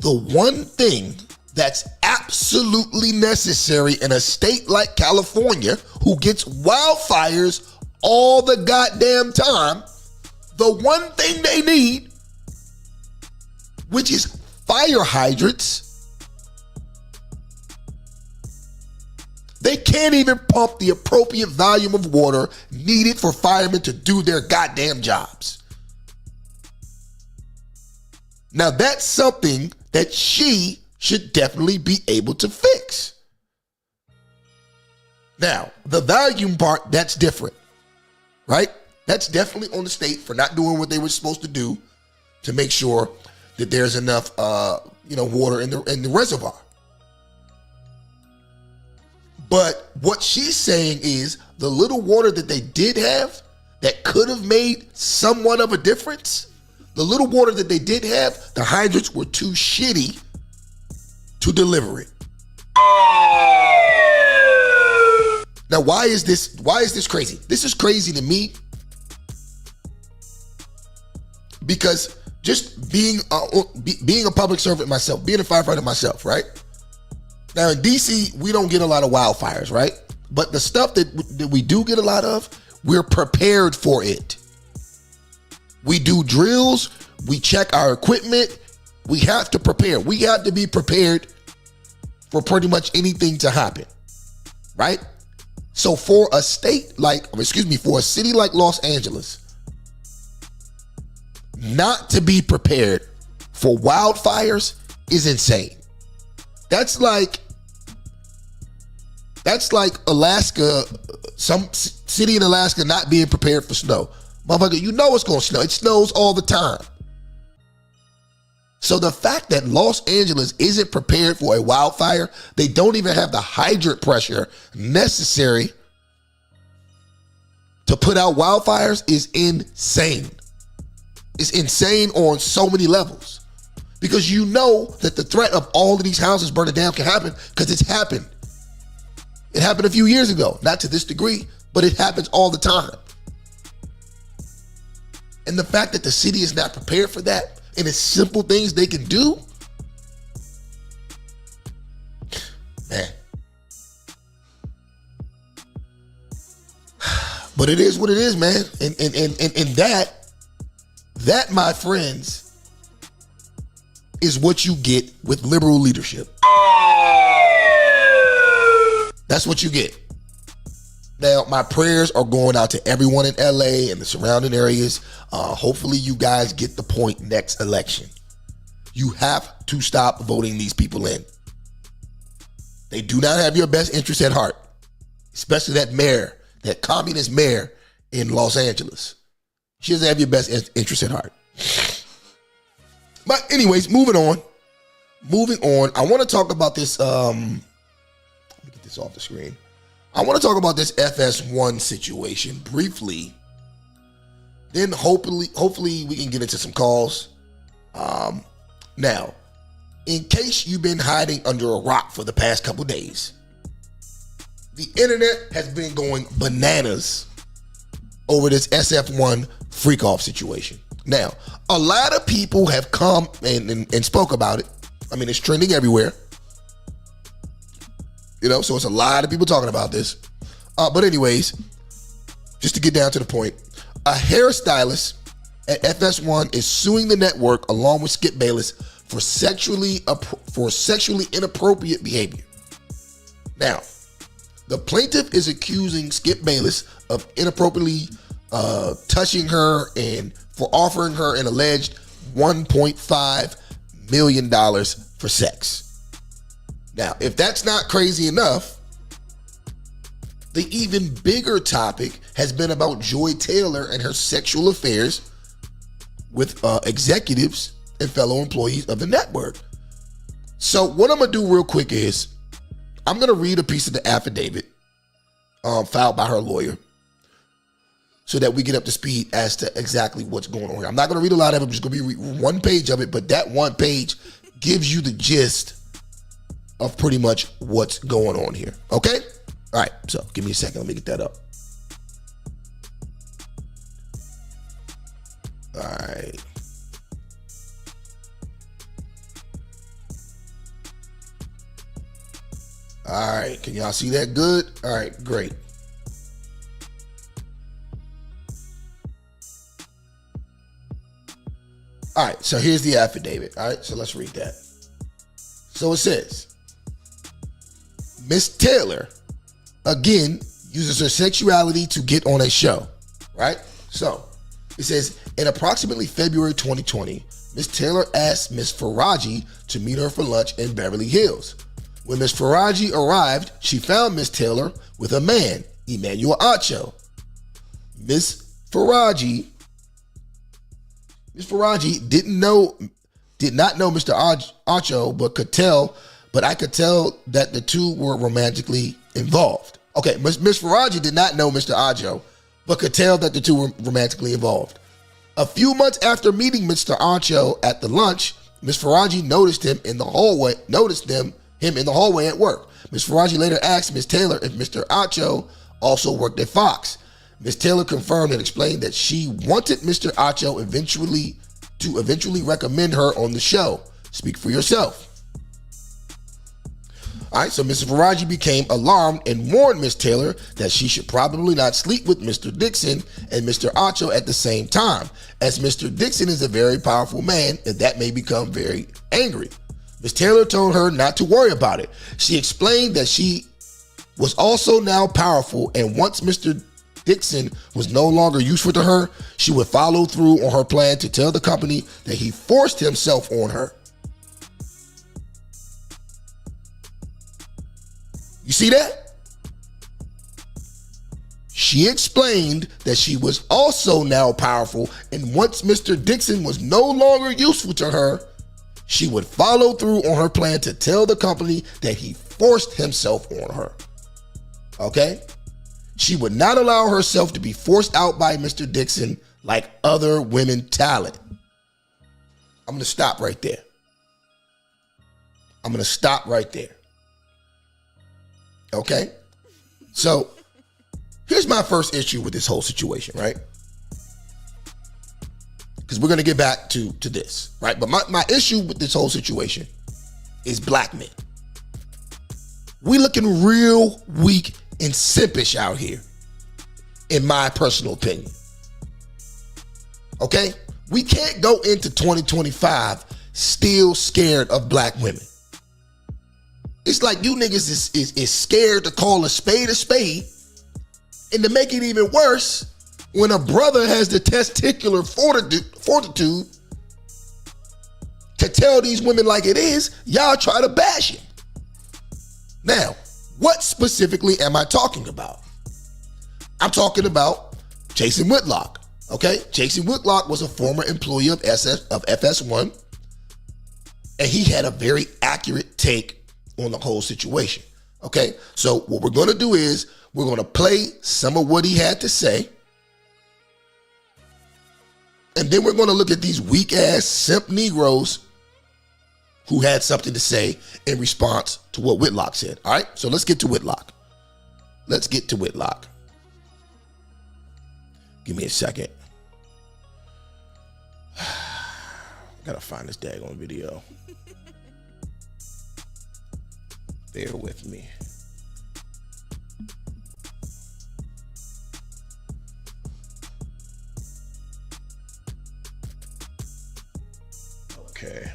the one thing that's absolutely necessary in a state like California, who gets wildfires all the goddamn time, the one thing they need, which is fire hydrants, they can't even pump the appropriate volume of water needed for firemen to do their goddamn jobs. Now that's something that she should definitely be able to fix. Now, the volume part, that's different, right? That's definitely on the state for not doing what they were supposed to do to make sure that there's enough, water in the reservoir. But what she's saying is the little water that they did have that could have made somewhat of a difference, the little water that they did have, the hydrants were too shitty to deliver it. Now, why is this crazy? This is crazy to me because just being a public servant myself, being a firefighter myself, right? Now in DC, we don't get a lot of wildfires, right? But the stuff that we do get a lot of, we're prepared for it. We do drills, we check our equipment, we have to prepare. We have to be prepared for pretty much anything to happen, right? So for a city like Los Angeles, not to be prepared for wildfires is insane. That's like Alaska, some city in Alaska not being prepared for snow. Motherfucker, you know it's gonna snow. It snows all the time. So the fact that Los Angeles isn't prepared for a wildfire, they don't even have the hydrant pressure necessary to put out wildfires is insane. It's insane on so many levels. Because you know that the threat of all of these houses burning down can happen because it's happened. It happened a few years ago. Not to this degree, but it happens all the time. And the fact that the city is not prepared for that, and it's simple things they can do, man. But it is what it is, man. And that, my friends, is what you get with liberal leadership. That's what you get. Now, my prayers are going out to everyone in LA and the surrounding areas. Hopefully you guys get the point next election. You have to stop voting these people in. They do not have your best interest at heart, especially that mayor, that communist mayor in Los Angeles. She doesn't have your best interest at heart. But anyways, moving on. I want to talk about this. Let me get this off the screen. I want to talk about this FS1 situation briefly. Then hopefully we can get into some calls. Now, in case you've been hiding under a rock for the past couple days, the internet has been going bananas over this SF1 freak-off situation. Now, a lot of people have come and spoke about it. I mean, it's trending everywhere. So it's a lot of people talking about this. But anyways, just to get down to the point, a hairstylist at FS1 is suing the network along with Skip Bayless for sexually inappropriate behavior. Now, the plaintiff is accusing Skip Bayless of inappropriately touching her and for offering her an alleged $1.5 million for sex. Now, if that's not crazy enough, the even bigger topic has been about Joy Taylor and her sexual affairs with executives and fellow employees of the network. So what I'm gonna do real quick is I'm gonna read a piece of the affidavit filed by her lawyer so that we get up to speed as to exactly what's going on here. I'm not gonna read a lot of it, I'm just gonna be one page of it, but that one page gives you the gist of pretty much what's going on here, okay? All right, so give me a second, let me get that up. All right. All right, can y'all see that good? All right, great. All right, so here's the affidavit. All right, so let's read that. So it says, Miss Taylor, again, uses her sexuality to get on a show, right? So it says, in approximately February 2020, Miss Taylor asked Miss Faraji to meet her for lunch in Beverly Hills. When Miss Faraji arrived, she found Miss Taylor with a man, Emmanuel Acho. Miss Faraji did not know Mr. Acho, but I could tell that the two were romantically involved. Okay, Miss Faraji did not know Mr. Acho, but could tell that the two were romantically involved. A few months after meeting Mr. Acho at the lunch, Miss Faraji noticed him in the hallway at work. Miss Faraji later asked Miss Taylor if Mr. Acho also worked at Fox. Miss Taylor confirmed and explained that she wanted Mr. Acho eventually recommend her on the show. Speak for yourself. All right, so Mrs. Faraji became alarmed and warned Miss Taylor that she should probably not sleep with Mr. Dixon and Mr. Acho at the same time, as Mr. Dixon is a very powerful man and that may become very angry. Miss Taylor told her not to worry about it. She explained that she was also now powerful, and once Mr. Dixon was no longer useful to her, she would follow through on her plan to tell the company that he forced himself on her. You see that? She explained that she was also now powerful, and once Mr. Dixon was no longer useful to her, she would follow through on her plan to tell the company that he forced himself on her. Okay? She would not allow herself to be forced out by Mr. Dixon like other women talent. I'm going to stop right there. Okay? So, here's my first issue with this whole situation, right? Because we're going to get back to this, right? But my issue with this whole situation is black men. We looking real weak and simpish out here, in my personal opinion. Okay? We can't go into 2025 still scared of black women. It's like you niggas is scared to call a spade, and to make it even worse, when a brother has the testicular fortitude to tell these women like it is, y'all try to bash it. Now, what specifically am I talking about? I'm talking about Jason Whitlock, okay? Jason Whitlock was a former employee of FS1, and he had a very accurate take on the whole situation, okay? So what we're gonna do is we're gonna play some of what he had to say, and then we're gonna look at these weak-ass simp Negroes who had something to say in response to what Whitlock said. All right, so let's get to Whitlock. Give me a second. Gotta find this daggone video. Bear with me. Okay.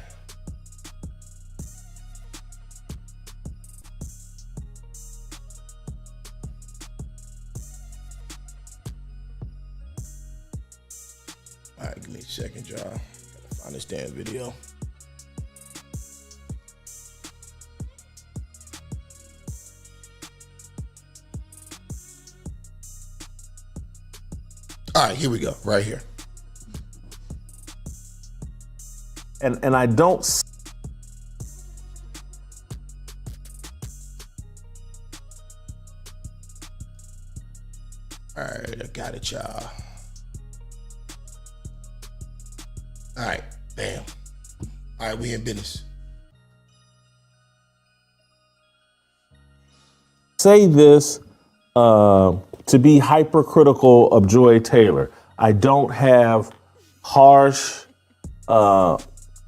All right, give me a second, y'all. Gotta find this damn video. All right, here we go, right here. And I don't. All right, I got it, y'all. All right, bam. All right, we in business. Say this to be hypercritical of Joy Taylor. I don't have harsh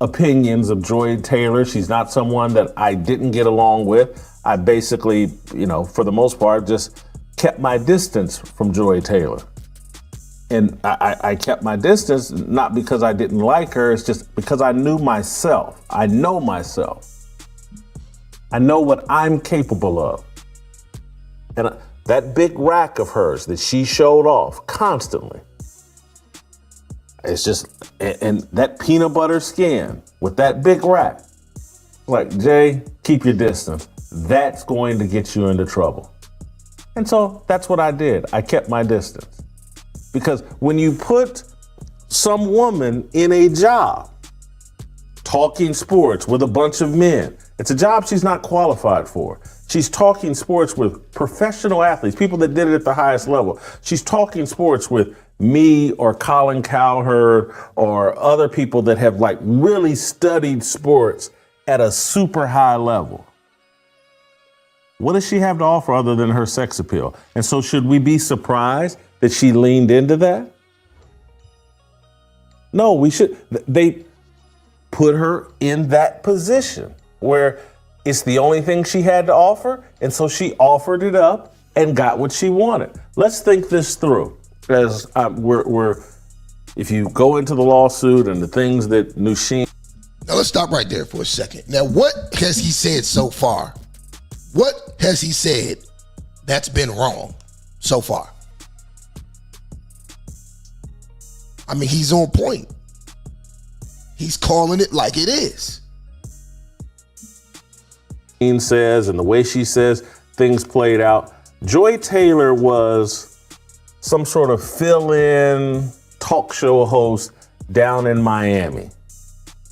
opinions of Joy Taylor. She's not someone that I didn't get along with. I basically, for the most part, just kept my distance from Joy Taylor. And I kept my distance, not because I didn't like her, it's just because I knew myself. I know myself. I know what I'm capable of. And that big rack of hers that she showed off constantly, it's just, and that peanut butter skin with that big rack, like, Jay, keep your distance. That's going to get you into trouble. And so that's what I did. I kept my distance. Because when you put some woman in a job, talking sports with a bunch of men, it's a job she's not qualified for. She's talking sports with professional athletes, people that did it at the highest level. She's talking sports with me or Colin Cowherd or other people that have really studied sports at a super high level. What does she have to offer other than her sex appeal? And so should we be surprised that she leaned into that? No, we should. They put her in that position where it's the only thing she had to offer. And so she offered it up and got what she wanted. Let's think this through. As if you go into the lawsuit and the things that Newsom. Now let's stop right there for a second. Now, what has he said so far? What has he said that's been wrong so far? I mean, he's on point. He's calling it like it is. Says, and the way she says things played out. Joy Taylor was some sort of fill-in talk show host down in Miami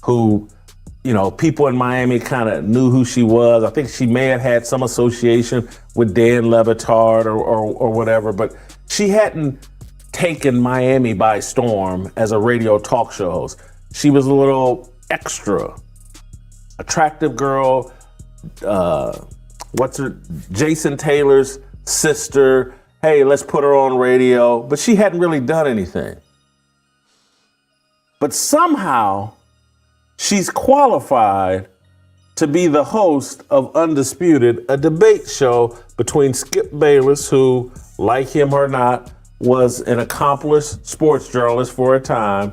who, people in Miami kind of knew who she was. I think she may have had some association with Dan Le Batard or whatever, but she hadn't taken Miami by storm as a radio talk show host. She was a little extra. Attractive girl, Jason Taylor's sister. Hey, let's put her on radio. But she hadn't really done anything. But somehow she's qualified to be the host of Undisputed, a debate show between Skip Bayless, who, like him or not, was an accomplished sports journalist for a time,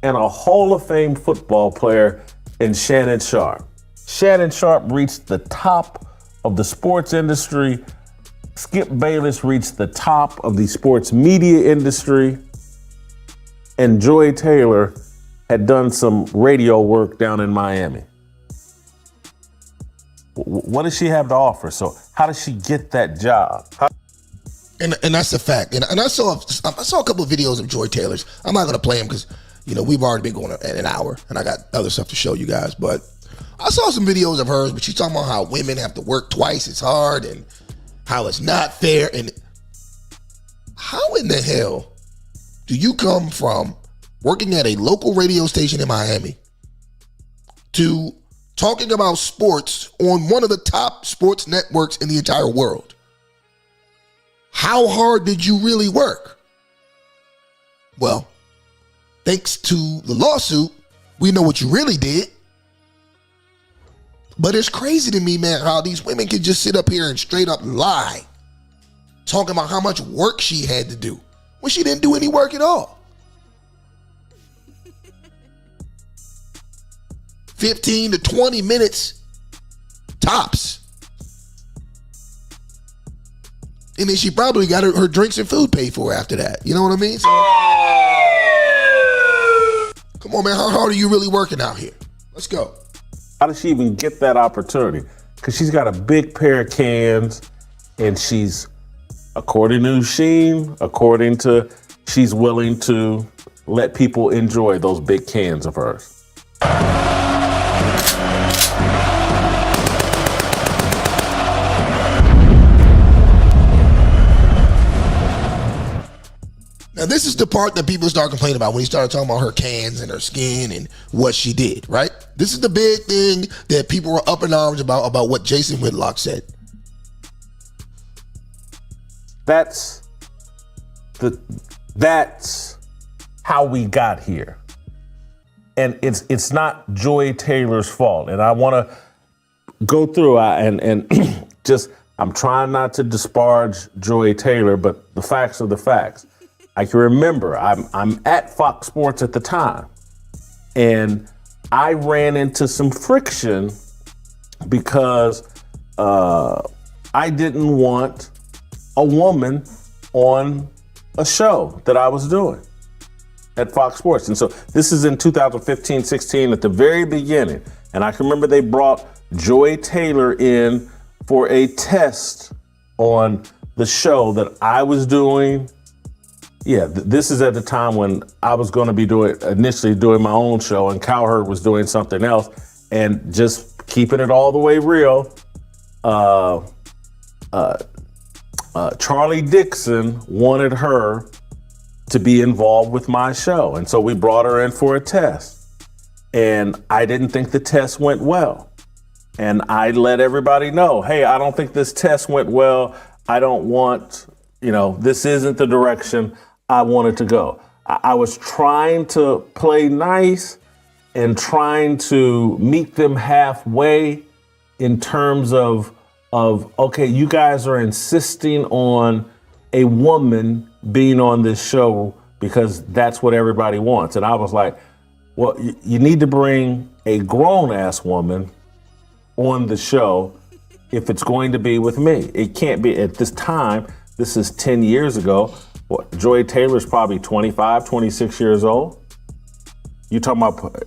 and a Hall of Fame football player in Shannon Sharpe. Shannon Sharpe reached the top of the sports industry. Skip Bayless reached the top of the sports media industry. And Joy Taylor had done some radio work down in Miami. What does she have to offer? So how does she get that job? And that's a fact. And I saw a couple of videos of Joy Taylor's. I'm not going to play them because, we've already been going an hour and I got other stuff to show you guys. But I saw some videos of hers, but she's talking about how women have to work twice as hard and how it's not fair. And how in the hell do you come from working at a local radio station in Miami to talking about sports on one of the top sports networks in the entire world? How hard did you really work? Well, thanks to the lawsuit, we know what you really did. But it's crazy to me, man, how these women can just sit up here and straight up lie, talking about how much work she had to do when she didn't do any work at all. 15 to 20 minutes tops. And then she probably got her drinks and food paid for after that. You know what I mean? So, Come on, man. How hard are you really working out here? Let's go. How does she even get that opportunity? Because she's got a big pair of cans, and she's, according to Sheen, she's willing to let people enjoy those big cans of hers. Now, this is the part that people start complaining about when he started talking about her cans and her skin and what she did, right? This is the big thing that people were up in arms about what Jason Whitlock said. That's how we got here. And it's not Joy Taylor's fault. And I want to go through and just, I'm trying not to disparage Joy Taylor, but the facts are the facts. I can remember I'm at Fox Sports at the time, and I ran into some friction because I didn't want a woman on a show that I was doing at Fox Sports. And so this is in 2015-16 at the very beginning. And I can remember they brought Joy Taylor in for a test on the show that I was doing. Yeah, this is at the time when I was going to be initially doing my own show, and Cowherd was doing something else. And just keeping it all the way real, Charlie Dixon wanted her to be involved with my show. And so we brought her in for a test. And I didn't think the test went well. And I let everybody know, hey, I don't think this test went well. I don't want, this isn't the direction I wanted to go. I was trying to play nice and trying to meet them halfway in terms of okay, you guys are insisting on a woman being on this show because that's what everybody wants. And I was like, well, you need to bring a grown-ass woman on the show if it's going to be with me. It can't be at this time. This is 10 years ago. Joy Taylor's probably 25, 26 years old. You talking about,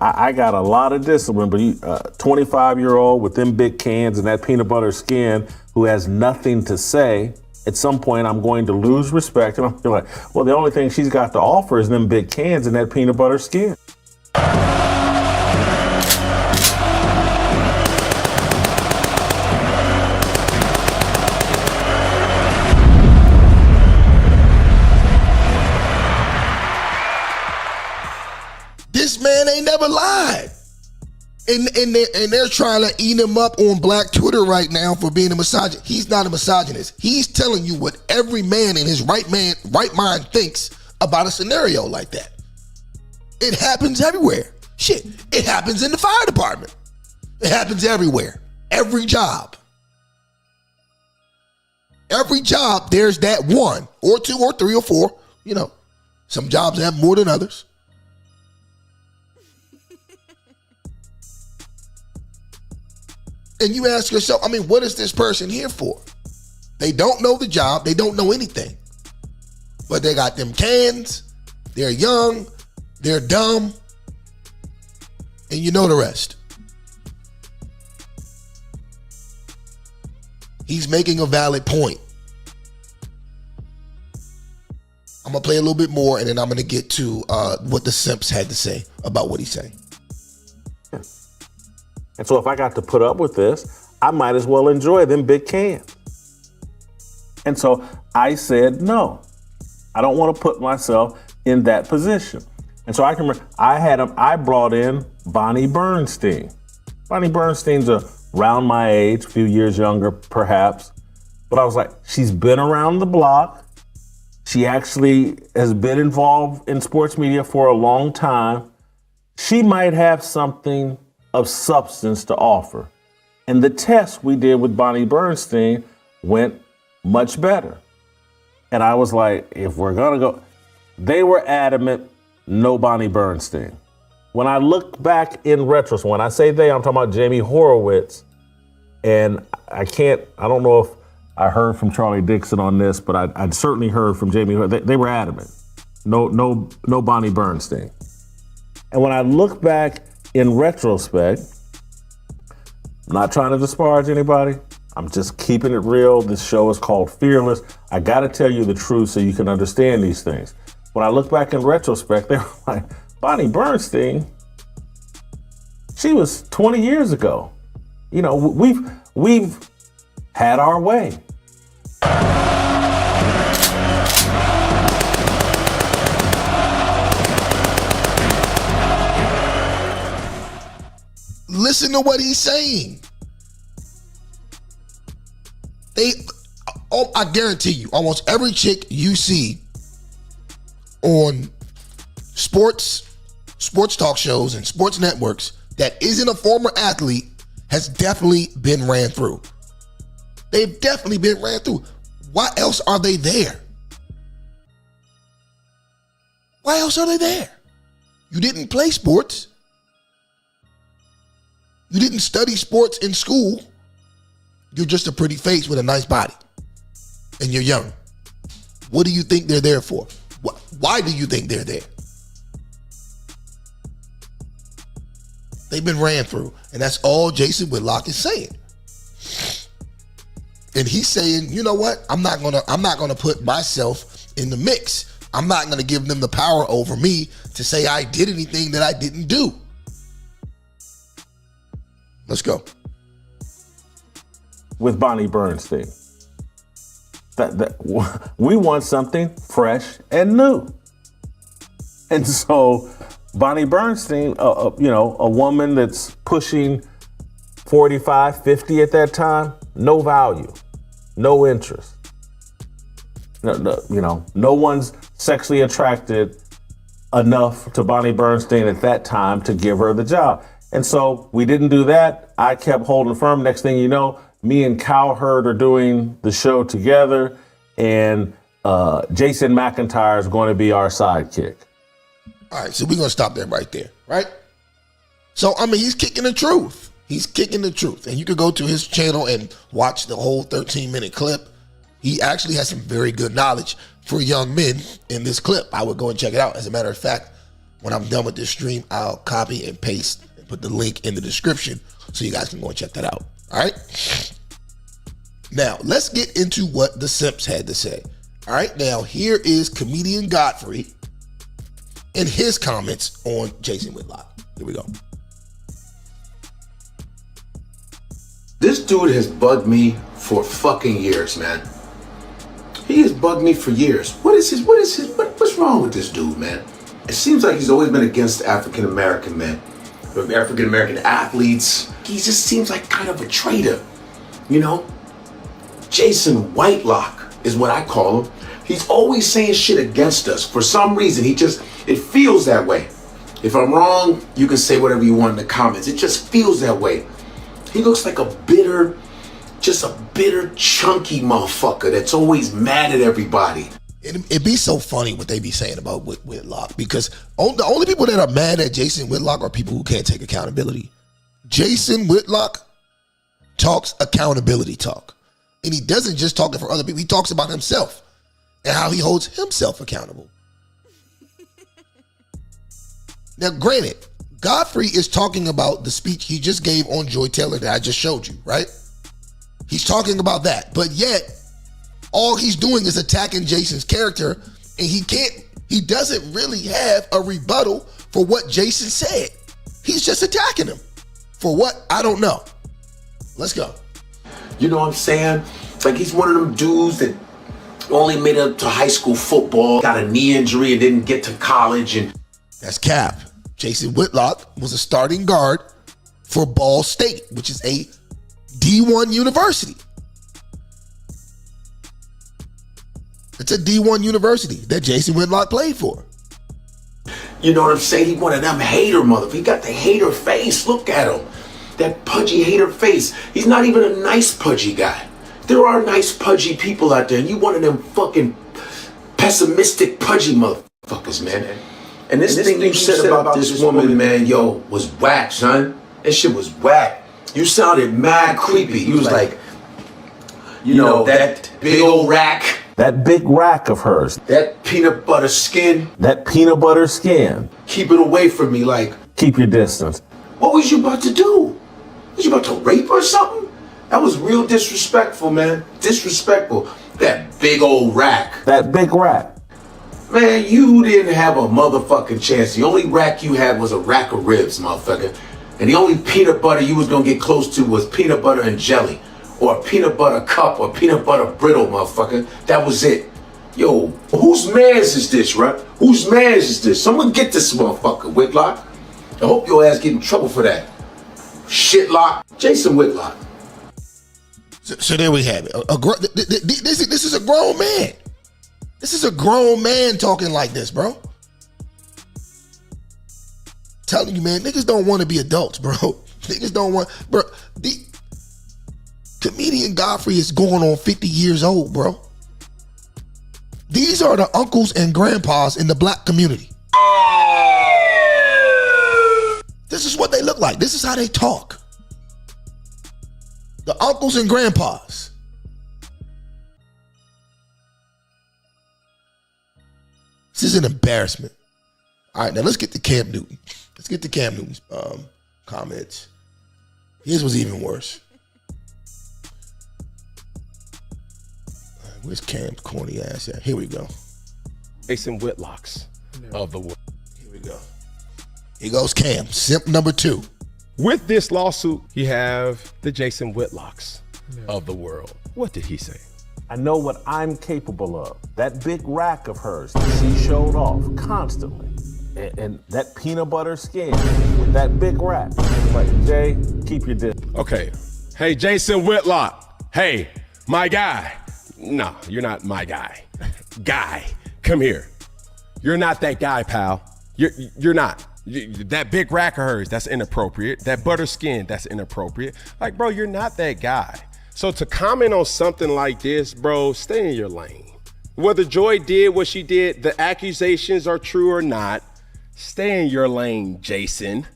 I got a lot of discipline, but 25-year-old with them big cans and that peanut butter skin who has nothing to say, at some point I'm going to lose respect. And I'm like, well, the only thing she's got to offer is them big cans and that peanut butter skin. This man ain't never lied. And they're trying to eat him up on Black Twitter right now for being a misogynist. He's not a misogynist. He's telling you what every man in his right mind thinks about a scenario like that. It happens everywhere. Shit, it happens in the fire department. It happens everywhere. Every job. Every job, there's that one or two or three or four. Some jobs have more than others. And you ask yourself, what is this person here for? They don't know the job. They don't know anything. But they got them cans. They're young. They're dumb. And you know the rest. He's making a valid point. I'm going to play a little bit more, and then I'm going to get to what the simps had to say about what he's saying. And so if I got to put up with this, I might as well enjoy them big cans. And so I said, no, I don't want to put myself in that position. And so I can remember I brought in Bonnie Bernstein. Bonnie Bernstein's around my age, a few years younger, perhaps. But I was like, she's been around the block. She actually has been involved in sports media for a long time. She might have something of substance to offer. And the test we did with Bonnie Bernstein went much better. And I was like, if we're gonna go, they were adamant, no Bonnie Bernstein. When I look back in retrospect, when I say they, I'm talking about Jamie Horowitz. And I don't know if I heard from Charlie Dixon on this, but I'd certainly heard from Jamie. They were adamant. No Bonnie Bernstein. And when I look back in retrospect, I'm not trying to disparage anybody. I'm just keeping it real. This show is called Fearless. I got to tell you the truth so you can understand these things. When I look back in retrospect, they were like, Bonnie Bernstein, she was 20 years ago. You know, we've had our way. Listen to what he's saying. I guarantee you, almost every chick you see on sports talk shows and sports networks that isn't a former athlete has definitely been ran through. They've definitely been ran through. Why else are they there? Why else are they there? You didn't play sports. You didn't study sports in school. You're just a pretty face with a nice body. And you're young. What do you think they're there for? Why do you think they're there? They've been ran through. And that's all Jason Whitlock is saying. And he's saying, you know what? I'm not gonna put myself in the mix. I'm not gonna give them the power over me to say I did anything that I didn't do. Let's go. With Bonnie Bernstein. That we want something fresh and new. And so Bonnie Bernstein, a woman that's pushing 45, 50 at that time, no value, no interest. No one's sexually attracted enough to Bonnie Bernstein at that time to give her the job. And so we didn't do that. I kept holding firm. Next thing you know, me and Cowherd are doing the show together, and Jason McIntyre is going to be our sidekick. All right, so we're going to stop there right there, right? So, I mean, he's kicking the truth. He's kicking the truth. And you could go to his channel and watch the whole 13-minute clip. He actually has some very good knowledge for young men in this clip. I would go and check it out. As a matter of fact, when I'm done with this stream, I'll copy and paste and put the link in the description so you guys can go and check that out. All right? Now, let's get into what the Simps had to say. All right, now here is comedian Godfrey and his comments on Jason Whitlock. Here we go. This dude has bugged me for fucking years, man. He has bugged me for years. What's wrong with this dude, man? It seems like he's always been against African-American men, African-American athletes. He just seems like kind of a traitor, you know? Jason Whitlock is what I call him. He's always saying shit against us. For some reason, it feels that way. If I'm wrong, you can say whatever you want in the comments. It just feels that way. He looks like a bitter, chunky motherfucker that's always mad at everybody. It'd be so funny what they be saying about Whitlock, because the only people that are mad at Jason Whitlock are people who can't take accountability. Jason Whitlock talks accountability talk. And he doesn't just talk it for other people. He talks about himself and how he holds himself accountable. Now, granted, Godfrey is talking about the speech he just gave on Joy Taylor that I just showed you, right? He's talking about that. But yet, all he's doing is attacking Jason's character, and he doesn't really have a rebuttal for what Jason said. He's just attacking him. For what? I don't know. Let's go. You know what I'm saying? Like, he's one of them dudes that only made it to high school football, got a knee injury and didn't get to college. And that's cap. Jason Whitlock was a starting guard for Ball State, which is a D1 university. It's a D1 university that Jason Whitlock played for. You know what I'm saying? He one of them hater motherfuckers. He got the hater face. Look at him. That pudgy hater face. He's not even a nice pudgy guy. There are nice pudgy people out there, and you one of them fucking pessimistic pudgy motherfuckers, man. And this thing you said about this woman, man, was whack, son. That shit was whack. You sounded mad creepy. You was like, you know, that big old rack. That big rack of hers. That peanut butter skin. That peanut butter skin. Keep it away from me, like. Keep your distance. What was you about to do? Was you about to rape or something? That was real disrespectful, man. Disrespectful. That big old rack. That big rack. Man, you didn't have a motherfucking chance. The only rack you had was a rack of ribs, motherfucker. And the only peanut butter you was gonna get close to was peanut butter and jelly. Or a peanut butter cup or peanut butter brittle, motherfucker. That was it. Yo, whose mans is this, right? Whose mans is this? Someone get this motherfucker, Whitlock. I hope your ass get in trouble for that. Shitlock. Jason Whitlock. So there we have it. This is a grown man. This is a grown man talking like this, bro. Telling you, man, niggas don't want to be adults, bro. Niggas don't want, bro. The comedian Godfrey is going on 50 years old, bro. These are the uncles and grandpas in the black community. This is what they look like. This is how they talk. The uncles and grandpas. This is an embarrassment. All right, now let's get to Cam Newton. Let's get to Cam Newton's comments. His was even worse. Where's Cam's corny ass at? Here we go. Jason Whitlocks of the world. Here we go. Here goes Cam, simp number 2. With this lawsuit, you have the Jason Whitlocks of the world. What did he say? I know what I'm capable of. That big rack of hers that she showed off constantly. And that peanut butter skin with that big rack. Like, Jay, keep your distance. Okay. Hey, Jason Whitlock. Hey, my guy. No, you're not my guy. Guy, come here. You're not that guy, pal. You're not. That big rack of hers, that's inappropriate. That butter skin, that's inappropriate. Like, bro, you're not that guy. So to comment on something like this, bro, stay in your lane. Whether Joy did what she did, the accusations are true or not, stay in your lane, Jason.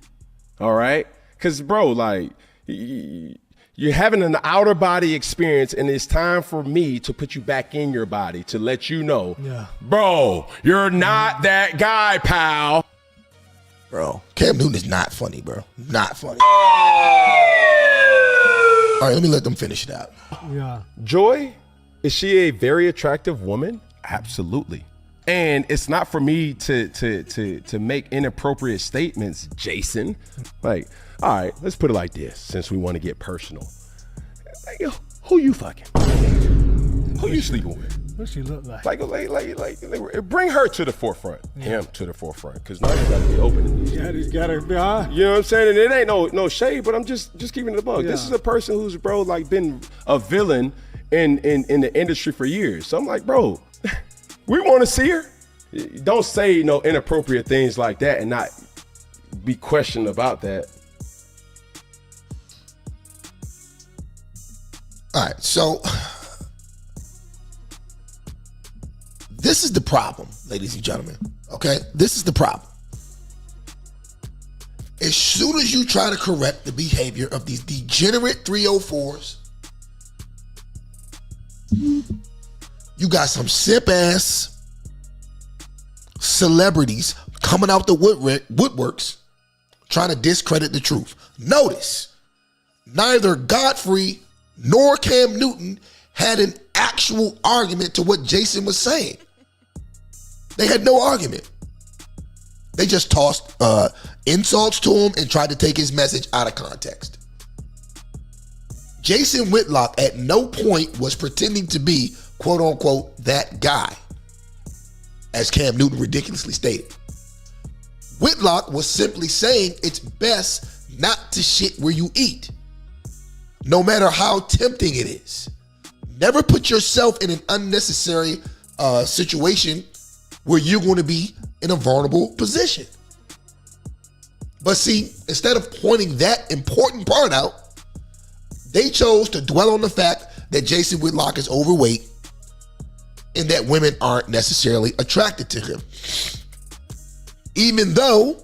All right? Because, bro, like, you're having an outer body experience, and it's time for me to put you back in your body to let you know, bro, you're not that guy, pal. Bro, Cam Newton is not funny, bro. Not funny. All right, let me let them finish it out. Yeah. Joy, is she a very attractive woman? Absolutely. And it's not for me to make inappropriate statements, Jason. Like, all right, let's put it like this, since we want to get personal. Like, yo, who you fucking? Who you sleeping with? What she look like? Like, bring her to the forefront. Him to the forefront, because now you gotta be open to these. Yeah, he's gotta be. You know what I'm saying? And it ain't no shade, but I'm just keeping it a bug. Yeah. This is a person who's, bro, like been a villain in the industry for years. So I'm like, bro, we want to see her. Don't say no inappropriate things like that and not be questioned about that. All right, so this is the problem, ladies and gentlemen, okay? This is the problem. As soon as you try to correct the behavior of these degenerate 304s, you got some simp-ass celebrities coming out the woodworks trying to discredit the truth. Notice, neither Godfrey nor Cam Newton had an actual argument to what Jason was saying. They had no argument. They just tossed insults to him and tried to take his message out of context. Jason Whitlock at no point was pretending to be, quote unquote, that guy, as Cam Newton ridiculously stated. Whitlock was simply saying it's best not to shit where you eat, no matter how tempting it is. Never put yourself in an unnecessary situation where you're going to be in a vulnerable position. But see, instead of pointing that important part out, they chose to dwell on the fact that Jason Whitlock is overweight and that women aren't necessarily attracted to him. Even though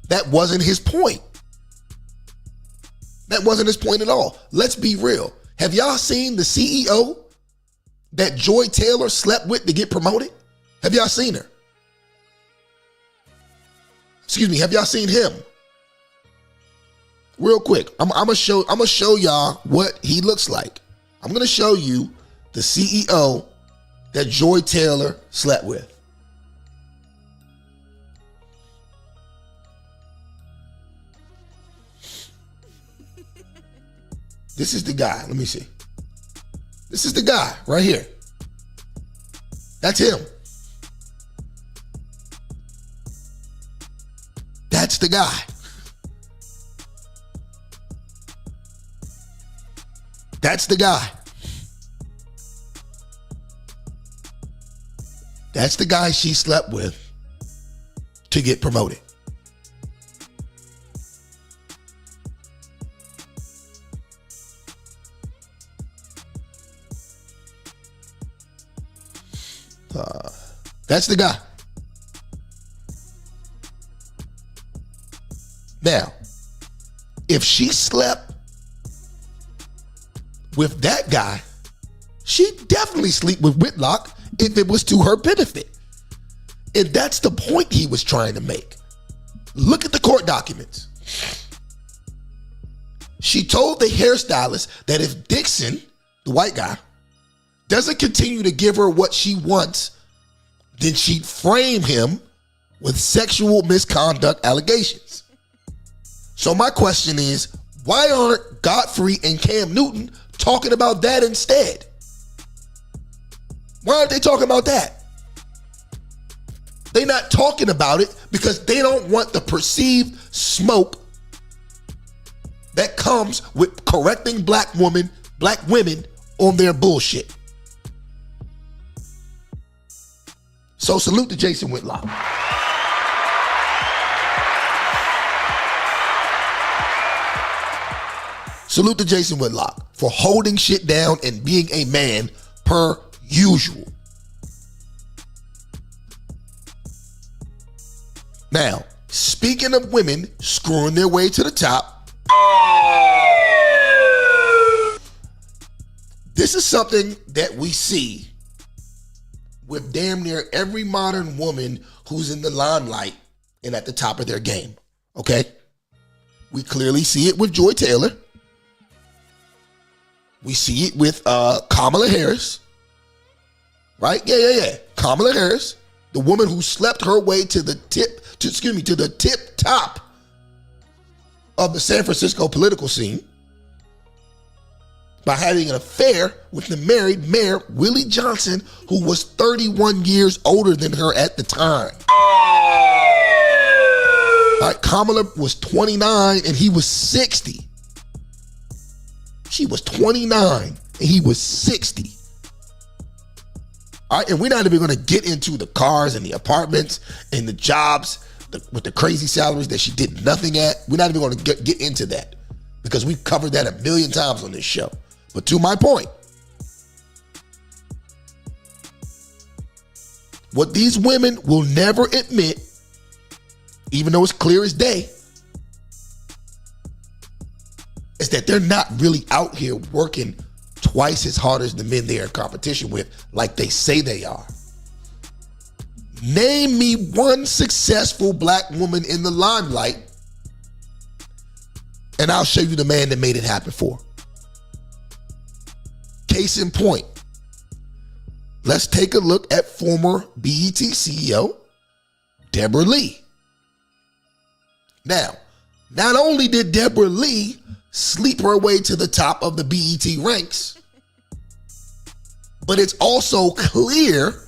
that wasn't his point. That wasn't his point at all. Let's be real. Have y'all seen the CEO that Joy Taylor slept with to get promoted? Have y'all seen her? Excuse me, have y'all seen him? Real quick, I'm gonna show y'all what he looks like. I'm gonna show you the CEO that Joy Taylor slept with. This is the guy. Let me see. This is the guy right here. That's him. That's the guy. That's the guy. That's the guy she slept with to get promoted. That's the guy. Now, if she slept with that guy, she'd definitely sleep with Whitlock if it was to her benefit. And that's the point he was trying to make. Look at the court documents. She told the hairstylist that if Dixon, the white guy, doesn't continue to give her what she wants, then she'd frame him with sexual misconduct allegations. So my question is, why aren't Godfrey and Cam Newton talking about that instead? Why aren't they talking about that? They're not talking about it because they don't want the perceived smoke that comes with correcting black women on their bullshit. So salute to Jason Whitlock. Salute to Jason Whitlock for holding shit down and being a man per usual. Now, speaking of women screwing their way to the top, this is something that we see with damn near every modern woman who's in the limelight and at the top of their game, okay? We clearly see it with Joy Taylor. We see it with Kamala Harris, right? Yeah. Kamala Harris, the woman who slept her way to the tip top of the San Francisco political scene by having an affair with the married mayor, Willie Johnson, who was 31 years older than her at the time. All right, Kamala was 29 and he was 60. She was 29 and he was 60. All right, and we're not even going to get into the cars and the apartments and the jobs with the crazy salaries that she did nothing at. We're not even going to get into that because we've covered that a million times on this show. But to my point, what these women will never admit, even though it's clear as day, is that they're not really out here working twice as hard as the men they're in competition with, like they say they are. Name me one successful black woman in the limelight, and I'll show you the man that made it happen for her. Case in point, let's take a look at former BET CEO, Deborah Lee. Now, not only did Deborah Lee sleep her way to the top of the BET ranks, but it's also clear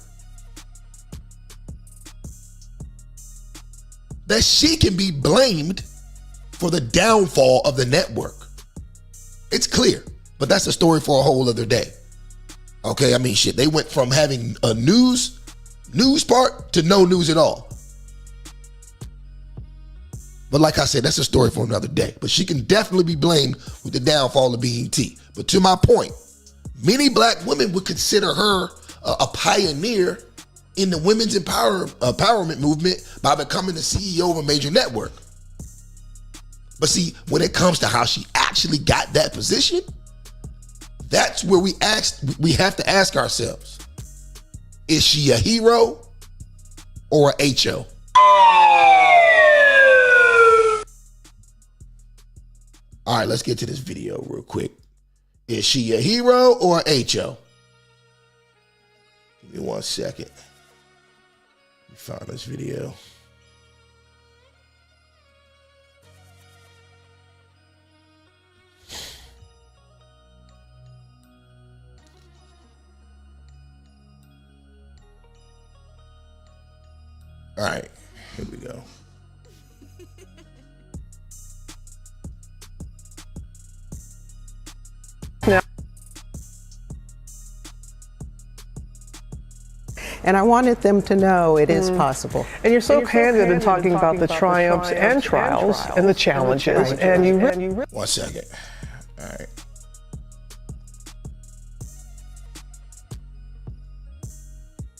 that she can be blamed for the downfall of the network. It's clear, but that's a story for a whole other day. Okay, I mean, shit, they went from having a news part to no news at all. But like I said, that's a story for another day. But she can definitely be blamed with the downfall of BET. But to my point, many black women would consider her a pioneer in the women's empowerment movement by becoming the CEO of a major network. But see, when it comes to how she actually got that position, That's where we have to ask ourselves, is she a hero or a HO? All right, let's get to this video real quick. Is she a hero or a HO? Give me 1 second. Let me find this video. All right, here we go. And I wanted them to know it is possible. And you're so candid in talking about the triumphs and trials and the challenges. And you 1 second. All right.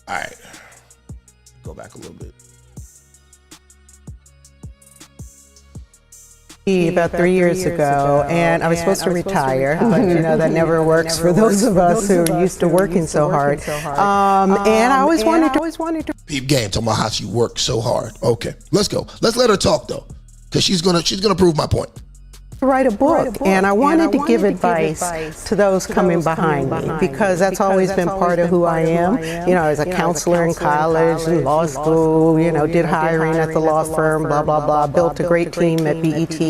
All right. Go back a little bit. About 3 years ago, and I was supposed to retire, but you know that never works for those of us who are used to working so hard. And I always wanted to Peep game, talking about how she worked so hard. Okay, let's go. Let's let her talk though, because she's gonna prove my point. write a book, and I wanted to give advice to those coming behind me, because that's always been part of who I am. You know, I was a counselor in college and law school, you know, did hiring at the law firm, blah, blah, blah, built a great team at BET.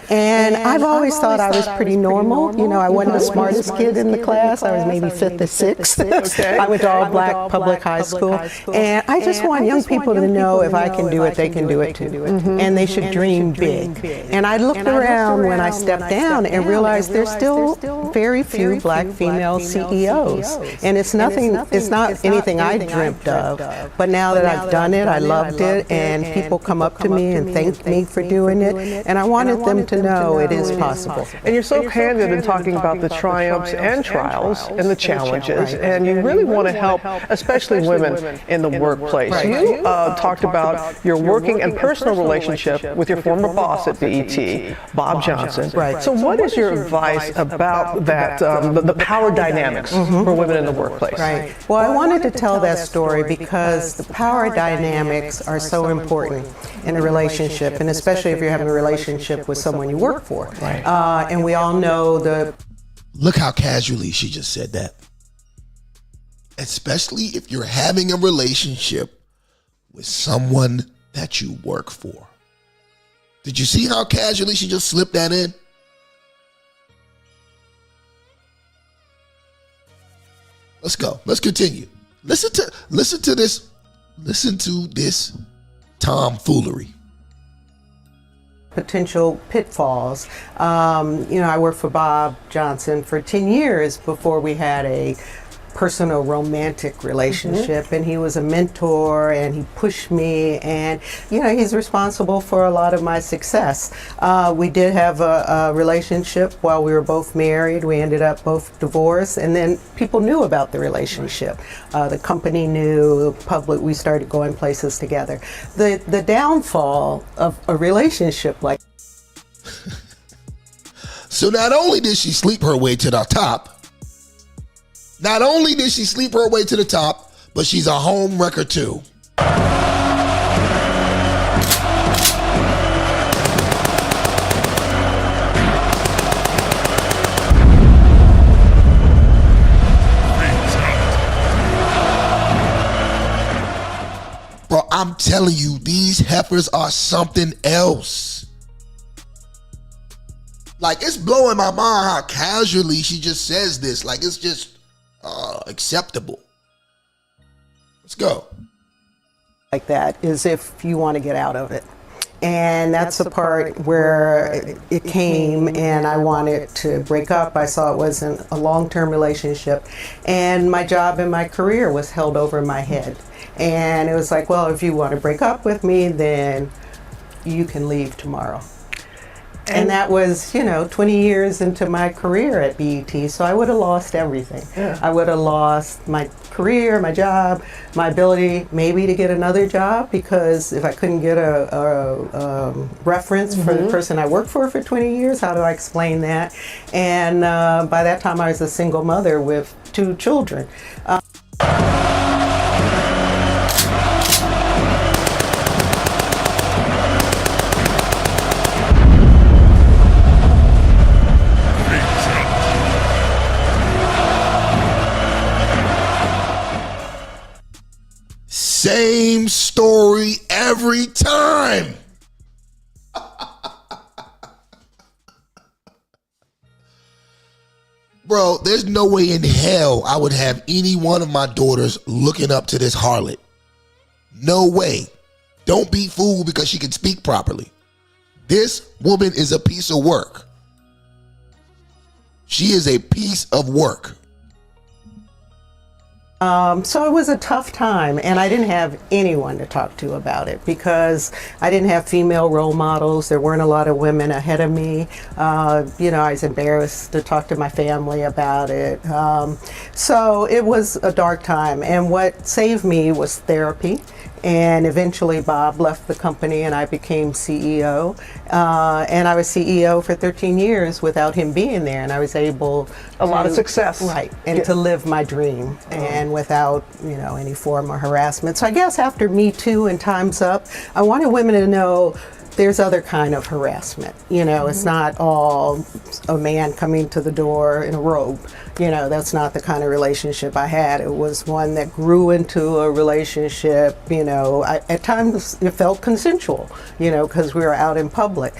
And I've always thought I was pretty normal. You know, I wasn't the smartest kid in the class. I was maybe 5th or 6th. I went to all black public high school. And I just want young people to know if I can do it, they can do it too. And they should dream big. And I looked around when I stepped down and realized there's still very few black female CEOs. And it's nothing, it's not anything I dreamt of. But now that I've done it, I loved it, and people come up to me and thank me for doing it. And I wanted them to know it is possible. And you're so candid in talking about the triumphs and trials and the challenges, and you really want to help, especially women in the workplace. You talked about your working and personal relationship with your former boss at BET, Bob Johnson. So what is your advice about that, the power dynamics for women in the workplace? Well, I wanted to tell that story because the power dynamics are so important in a relationship, and especially if you're having a relationship with someone you work for. And we all know the... Look how casually she just said that. Especially if you're having a relationship with someone that you work for. Did you see how casually she just slipped that in? Let's go. Let's continue. Listen to this tomfoolery. Potential pitfalls. You know, I worked for Bob Johnson for 10 years before we had a personal romantic relationship, and he was a mentor, and he pushed me, and you know, he's responsible for a lot of my success. We did have a relationship while we were both married. We ended up both divorced, and then people knew about the relationship. The company knew, public, we started going places together. The downfall of a relationship like So not only did she sleep her way to the top, but she's a home wrecker too. Bro, I'm telling you, these heifers are something else. Like, it's blowing my mind how casually she just says this. Like, it's just acceptable. Let's go. Like that is if you want to get out of it. And that's the part where it came, and I wanted to break up. I saw it wasn't a long-term relationship, and my job and my career was held over my head. And it was like, well, if you want to break up with me, then you can leave tomorrow. And that was, 20 years into my career at BET, so I would have lost everything. Yeah. I would have lost my career, my job, my ability maybe to get another job, because if I couldn't get a reference for the person I worked for 20 years, how do I explain that? And by that time I was a single mother with 2 children. Same story every time. Bro, there's no way in hell I would have any one of my daughters looking up to this harlot. No way. Don't be fooled because she can speak properly. This woman is a piece of work. She is a piece of work. So it was a tough time, and I didn't have anyone to talk to about it because I didn't have female role models. There weren't a lot of women ahead of me. I was embarrassed to talk to my family about it. So it was a dark time, and what saved me was therapy. And eventually Bob left the company and I became CEO. And I was CEO for 13 years without him being there. And I was able a lot of success. Right. And to live my dream and without, any form of harassment. So I guess after Me Too and Time's Up, I wanted women to know there's other kind of harassment. It's not all a man coming to the door in a robe. That's not the kind of relationship I had. It was one that grew into a relationship, at times it felt consensual, because we were out in public.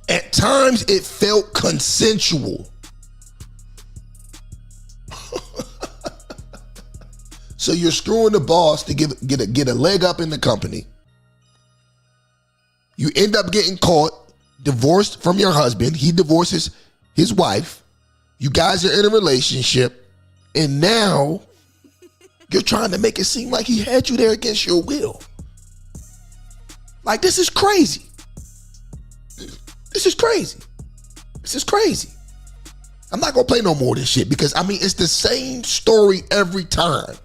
At times it felt consensual. So you're screwing the boss to get a leg up in the company. You end up getting caught, divorced from your husband. He divorces his wife. You guys are in a relationship. And now you're trying to make it seem like he had you there against your will. Like, this is crazy. This is crazy. This is crazy. I'm not going to play no more of this shit because, it's the same story every time.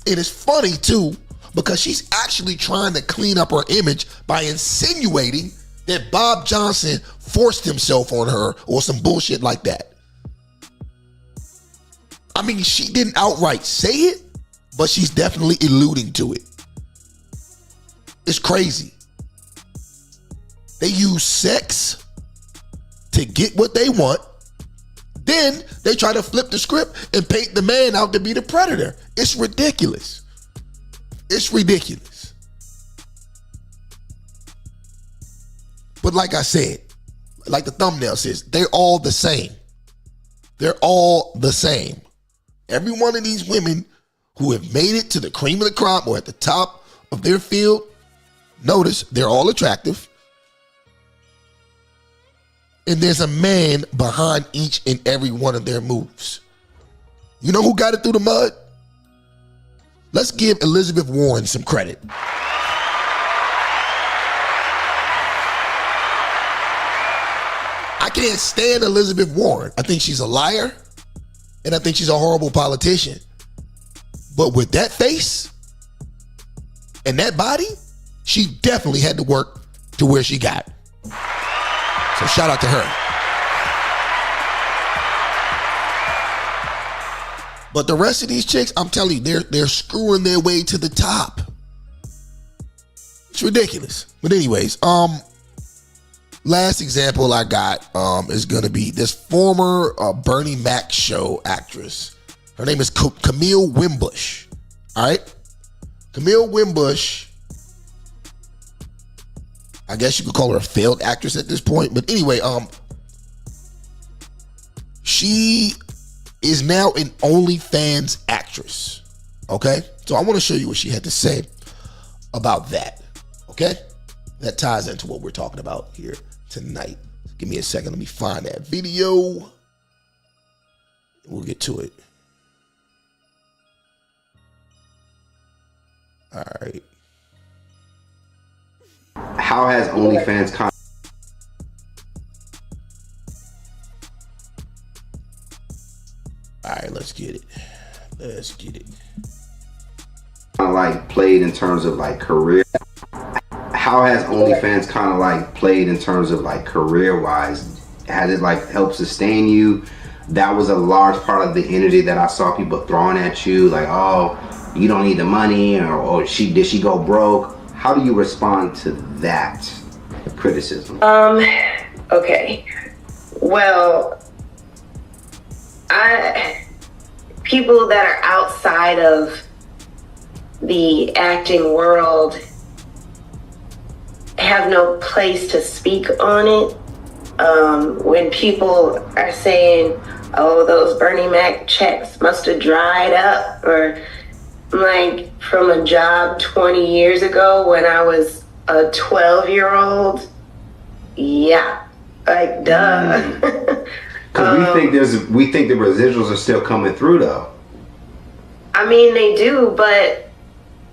And it's funny, too, because she's actually trying to clean up her image by insinuating that Bob Johnson forced himself on her or some bullshit like that. She didn't outright say it, but she's definitely alluding to it. It's crazy. They use sex to get what they want. Then they try to flip the script and paint the man out to be the predator. It's ridiculous. It's ridiculous. But like I said, like the thumbnail says, they're all the same. They're all the same. Every one of these women who have made it to the cream of the crop or at the top of their field, notice they're all attractive. And there's a man behind each and every one of their moves. You know who got it through the mud? Let's give Elizabeth Warren some credit. I can't stand Elizabeth Warren. I think she's a liar, and I think she's a horrible politician. But with that face and that body, she definitely had to work to where she got. So shout out to her. But the rest of these chicks, I'm telling you, they're screwing their way to the top. It's ridiculous. But anyways, last example I got is gonna be this former Bernie Mac show actress. Her name is Camille Wimbush. All right, Camille Wimbush. I guess you could call her a failed actress at this point. But anyway, she is now an OnlyFans actress. Okay? So I want to show you what she had to say about that. Okay? That ties into what we're talking about here tonight. Give me a second. Let me find that video. We'll get to it. All right. How has OnlyFans All right, let's get it. Let's get it. Kind of like played in terms of like career. How has OnlyFans kind of like played in terms of like career wise? Has it like helped sustain you? That was a large part of the energy that I saw people throwing at you, like, oh, you don't need the money, or did she go broke? How do you respond to that criticism? Okay. Well, people that are outside of the acting world have no place to speak on it. When people are saying, oh, those Bernie Mac checks must have dried up, or like from a job 20 years ago when I was a 12-year-old, yeah, like duh. Because we think the residuals are still coming through though. I mean, they do, but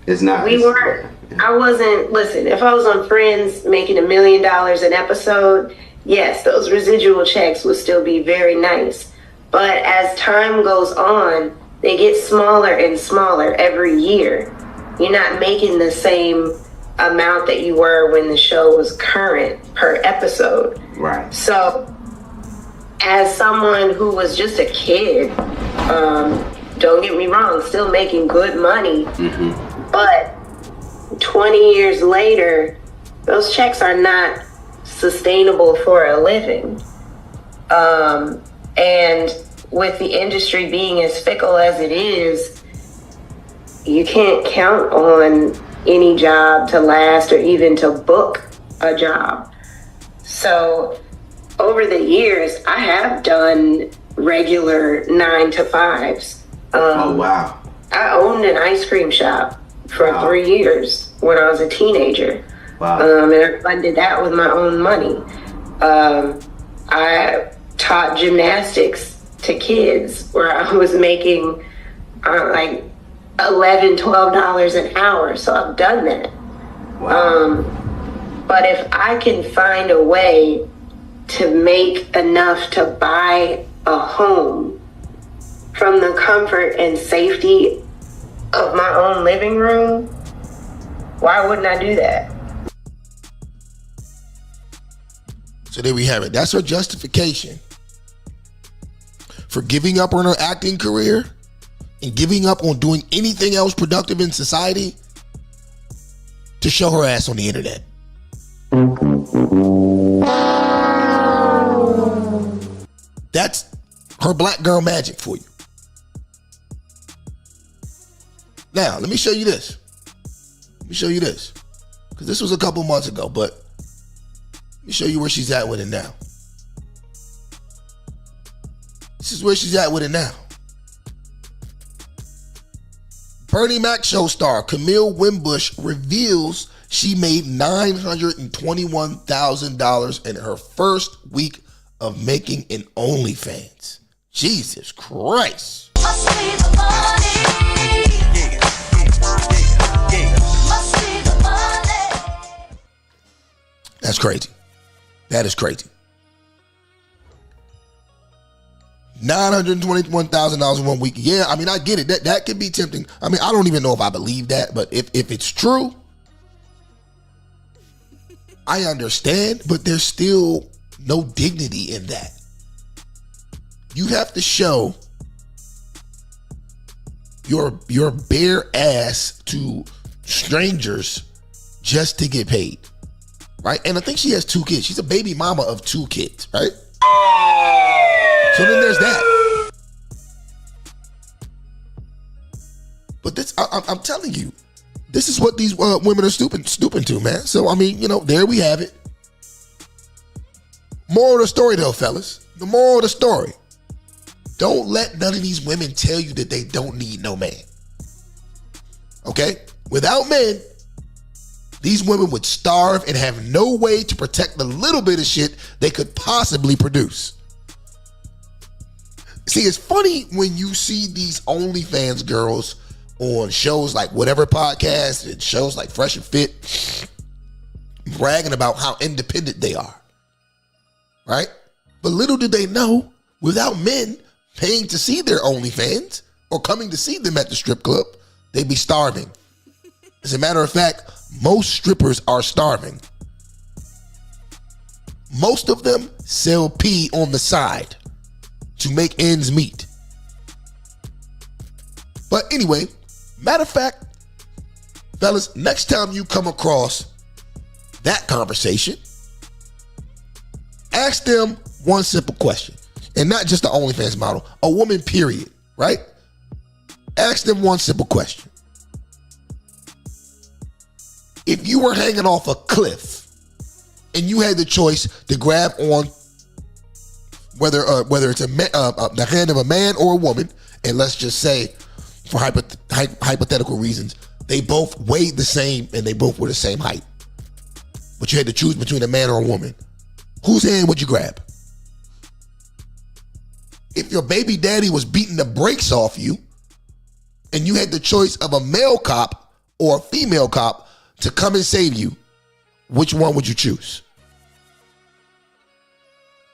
it's not. I wasn't. Listen, if I was on Friends making $1 million an episode, yes, those residual checks would still be very nice. But as time goes on, they get smaller and smaller every year. You're not making the same amount that you were when the show was current per episode. Right. So, as someone who was just a kid, don't get me wrong, still making good money, but 20 years later, those checks are not sustainable for a living. And with the industry being as fickle as it is, you can't count on any job to last or even to book a job. So over the years, I have done regular 9-to-5s. Oh, wow. I owned an ice cream shop for 3 years when I was a teenager. Wow. And I funded that with my own money. I taught gymnastics to kids where I was making like $11, $12 an hour. So I've done that. Wow. But if I can find a way to make enough to buy a home from the comfort and safety of my own living room, why wouldn't I do that? So there we have it. That's her justification for giving up on her acting career and giving up on doing anything else productive in society to show her ass on the internet. That's her black girl magic for you. Now, let me show you this. Because this was a couple months ago, but let me show you where she's at with it now. This is where she's at with it now. Bernie Mac show star Camille Wimbush reveals she made $921,000 in her first week of making an OnlyFans. Jesus Christ. That's crazy. That is crazy. $921,000 in 1 week. Yeah, I mean, I get it. That could be tempting. I mean, I don't even know if I believe that, but if it's true, I understand, but there's still no dignity in that. You have to show your bare ass to strangers just to get paid, right? And I think she has 2 kids. She's a baby mama of 2 kids, right? So then there's that. But this, I'm telling you, this is what these women are stooping to, man. So, I mean, there we have it. Moral of the story, though, fellas. The moral of the story. Don't let none of these women tell you that they don't need no man. Okay? Without men, these women would starve and have no way to protect the little bit of shit they could possibly produce. See, it's funny when you see these OnlyFans girls on shows like Whatever Podcast and shows like Fresh and Fit bragging about how independent they are, right? But little do they know, without men, paying to see their OnlyFans or coming to see them at the strip club, they'd be starving. As a matter of fact, most strippers are starving. Most of them sell pee on the side to make ends meet. But anyway, matter of fact, fellas, next time you come across that conversation, ask them one simple question. And not just the OnlyFans model, a woman, period, right? Ask them one simple question. If you were hanging off a cliff and you had the choice to grab on whether it's the hand of a man or a woman, and let's just say, for hypothetical reasons, they both weighed the same and they both were the same height, but you had to choose between a man or a woman, whose hand would you grab? If your baby daddy was beating the brakes off you and you had the choice of a male cop or a female cop to come and save you, which one would you choose?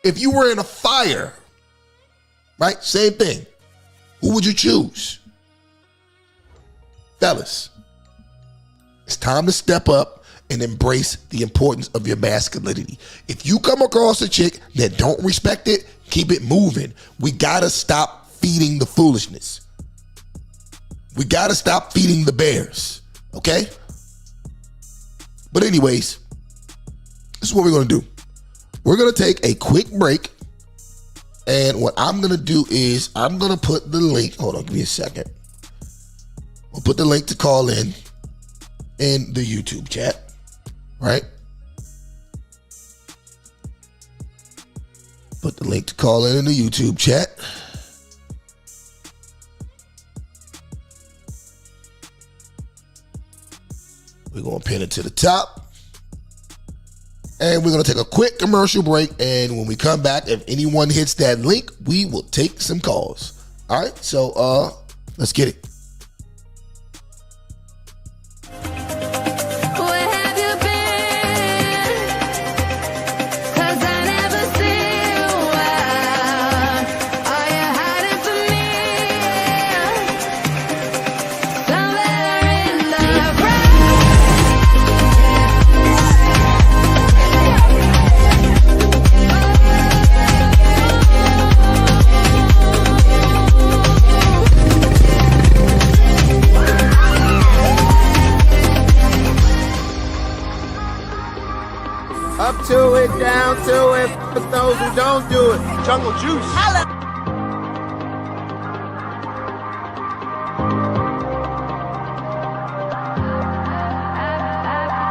If you were in a fire, right? Same thing. Who would you choose? Fellas, it's time to step up and embrace the importance of your masculinity. If you come across a chick that don't respect it, keep it moving. We gotta stop feeding the foolishness. We gotta stop feeding the bears, okay? But anyways, this is what we're gonna do. We're gonna take a quick break, and what I'm gonna do is I'm gonna put the link, hold on, give me a second. We'll put the link to call in the YouTube chat, right? Put the link to call in the YouTube chat. We're going to pin it to the top. And we're going to take a quick commercial break. And when we come back, if anyone hits that link, we will take some calls. All right, so let's get it. Up to it, down to it, for those who don't do it. Jungle Juice. Holla.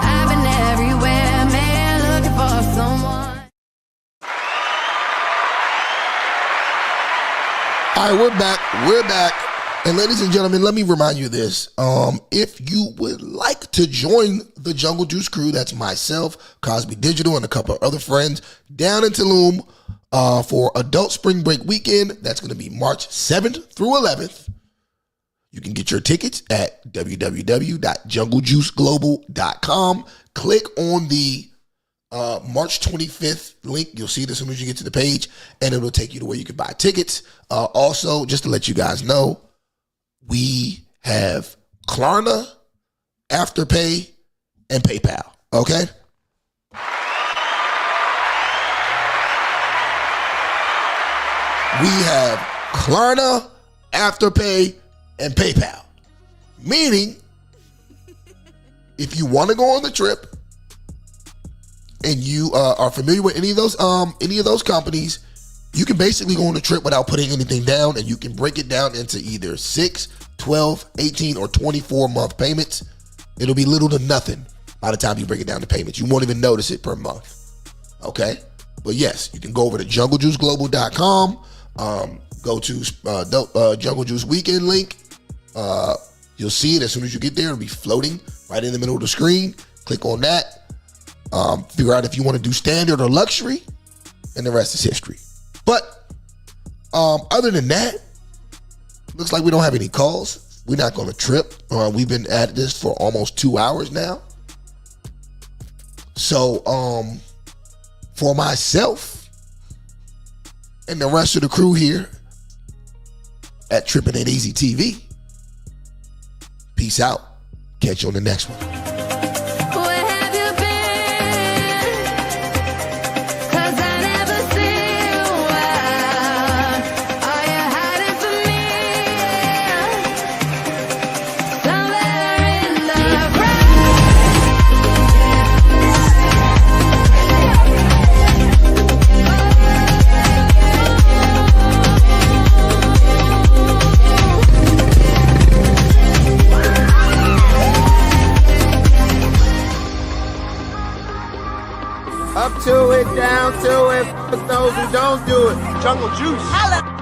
I've been everywhere, man, looking for someone. All right, we're back. We're back. And ladies and gentlemen, let me remind you this. If you would like to join the Jungle Juice crew, that's myself, Cosby Digital, and a couple of other friends down in Tulum for Adult Spring Break Weekend. That's going to be March 7th through 11th. You can get your tickets at www.junglejuiceglobal.com. Click on the March 25th link. You'll see it as soon as you get to the page, and it'll take you to where you can buy tickets. Also, just to let you guys know, we have Klarna, Afterpay, and PayPal, okay? We have Klarna, Afterpay, and PayPal. Meaning, if you want to go on the trip and you are familiar with any of those companies, you can basically go on the trip without putting anything down, and you can break it down into either 6, 12, 18, or 24-month payments. It'll be little to nothing by the time you break it down to payments. You won't even notice it per month, okay? But yes, you can go over to junglejuiceglobal.com, go to Jungle Juice Weekend link. You'll see it as soon as you get there. It'll be floating right in the middle of the screen. Click on that. Figure out if you want to do standard or luxury, and the rest is history. But other than that, looks like we don't have any calls. We're not going to trip. We've been at this for almost 2 hours now. So for myself and the rest of the crew here at Trippin' Ain't Easy TV. Peace out. Catch you on the next one. Up to it, down to it, for those who don't do it. Jungle Juice. Holla.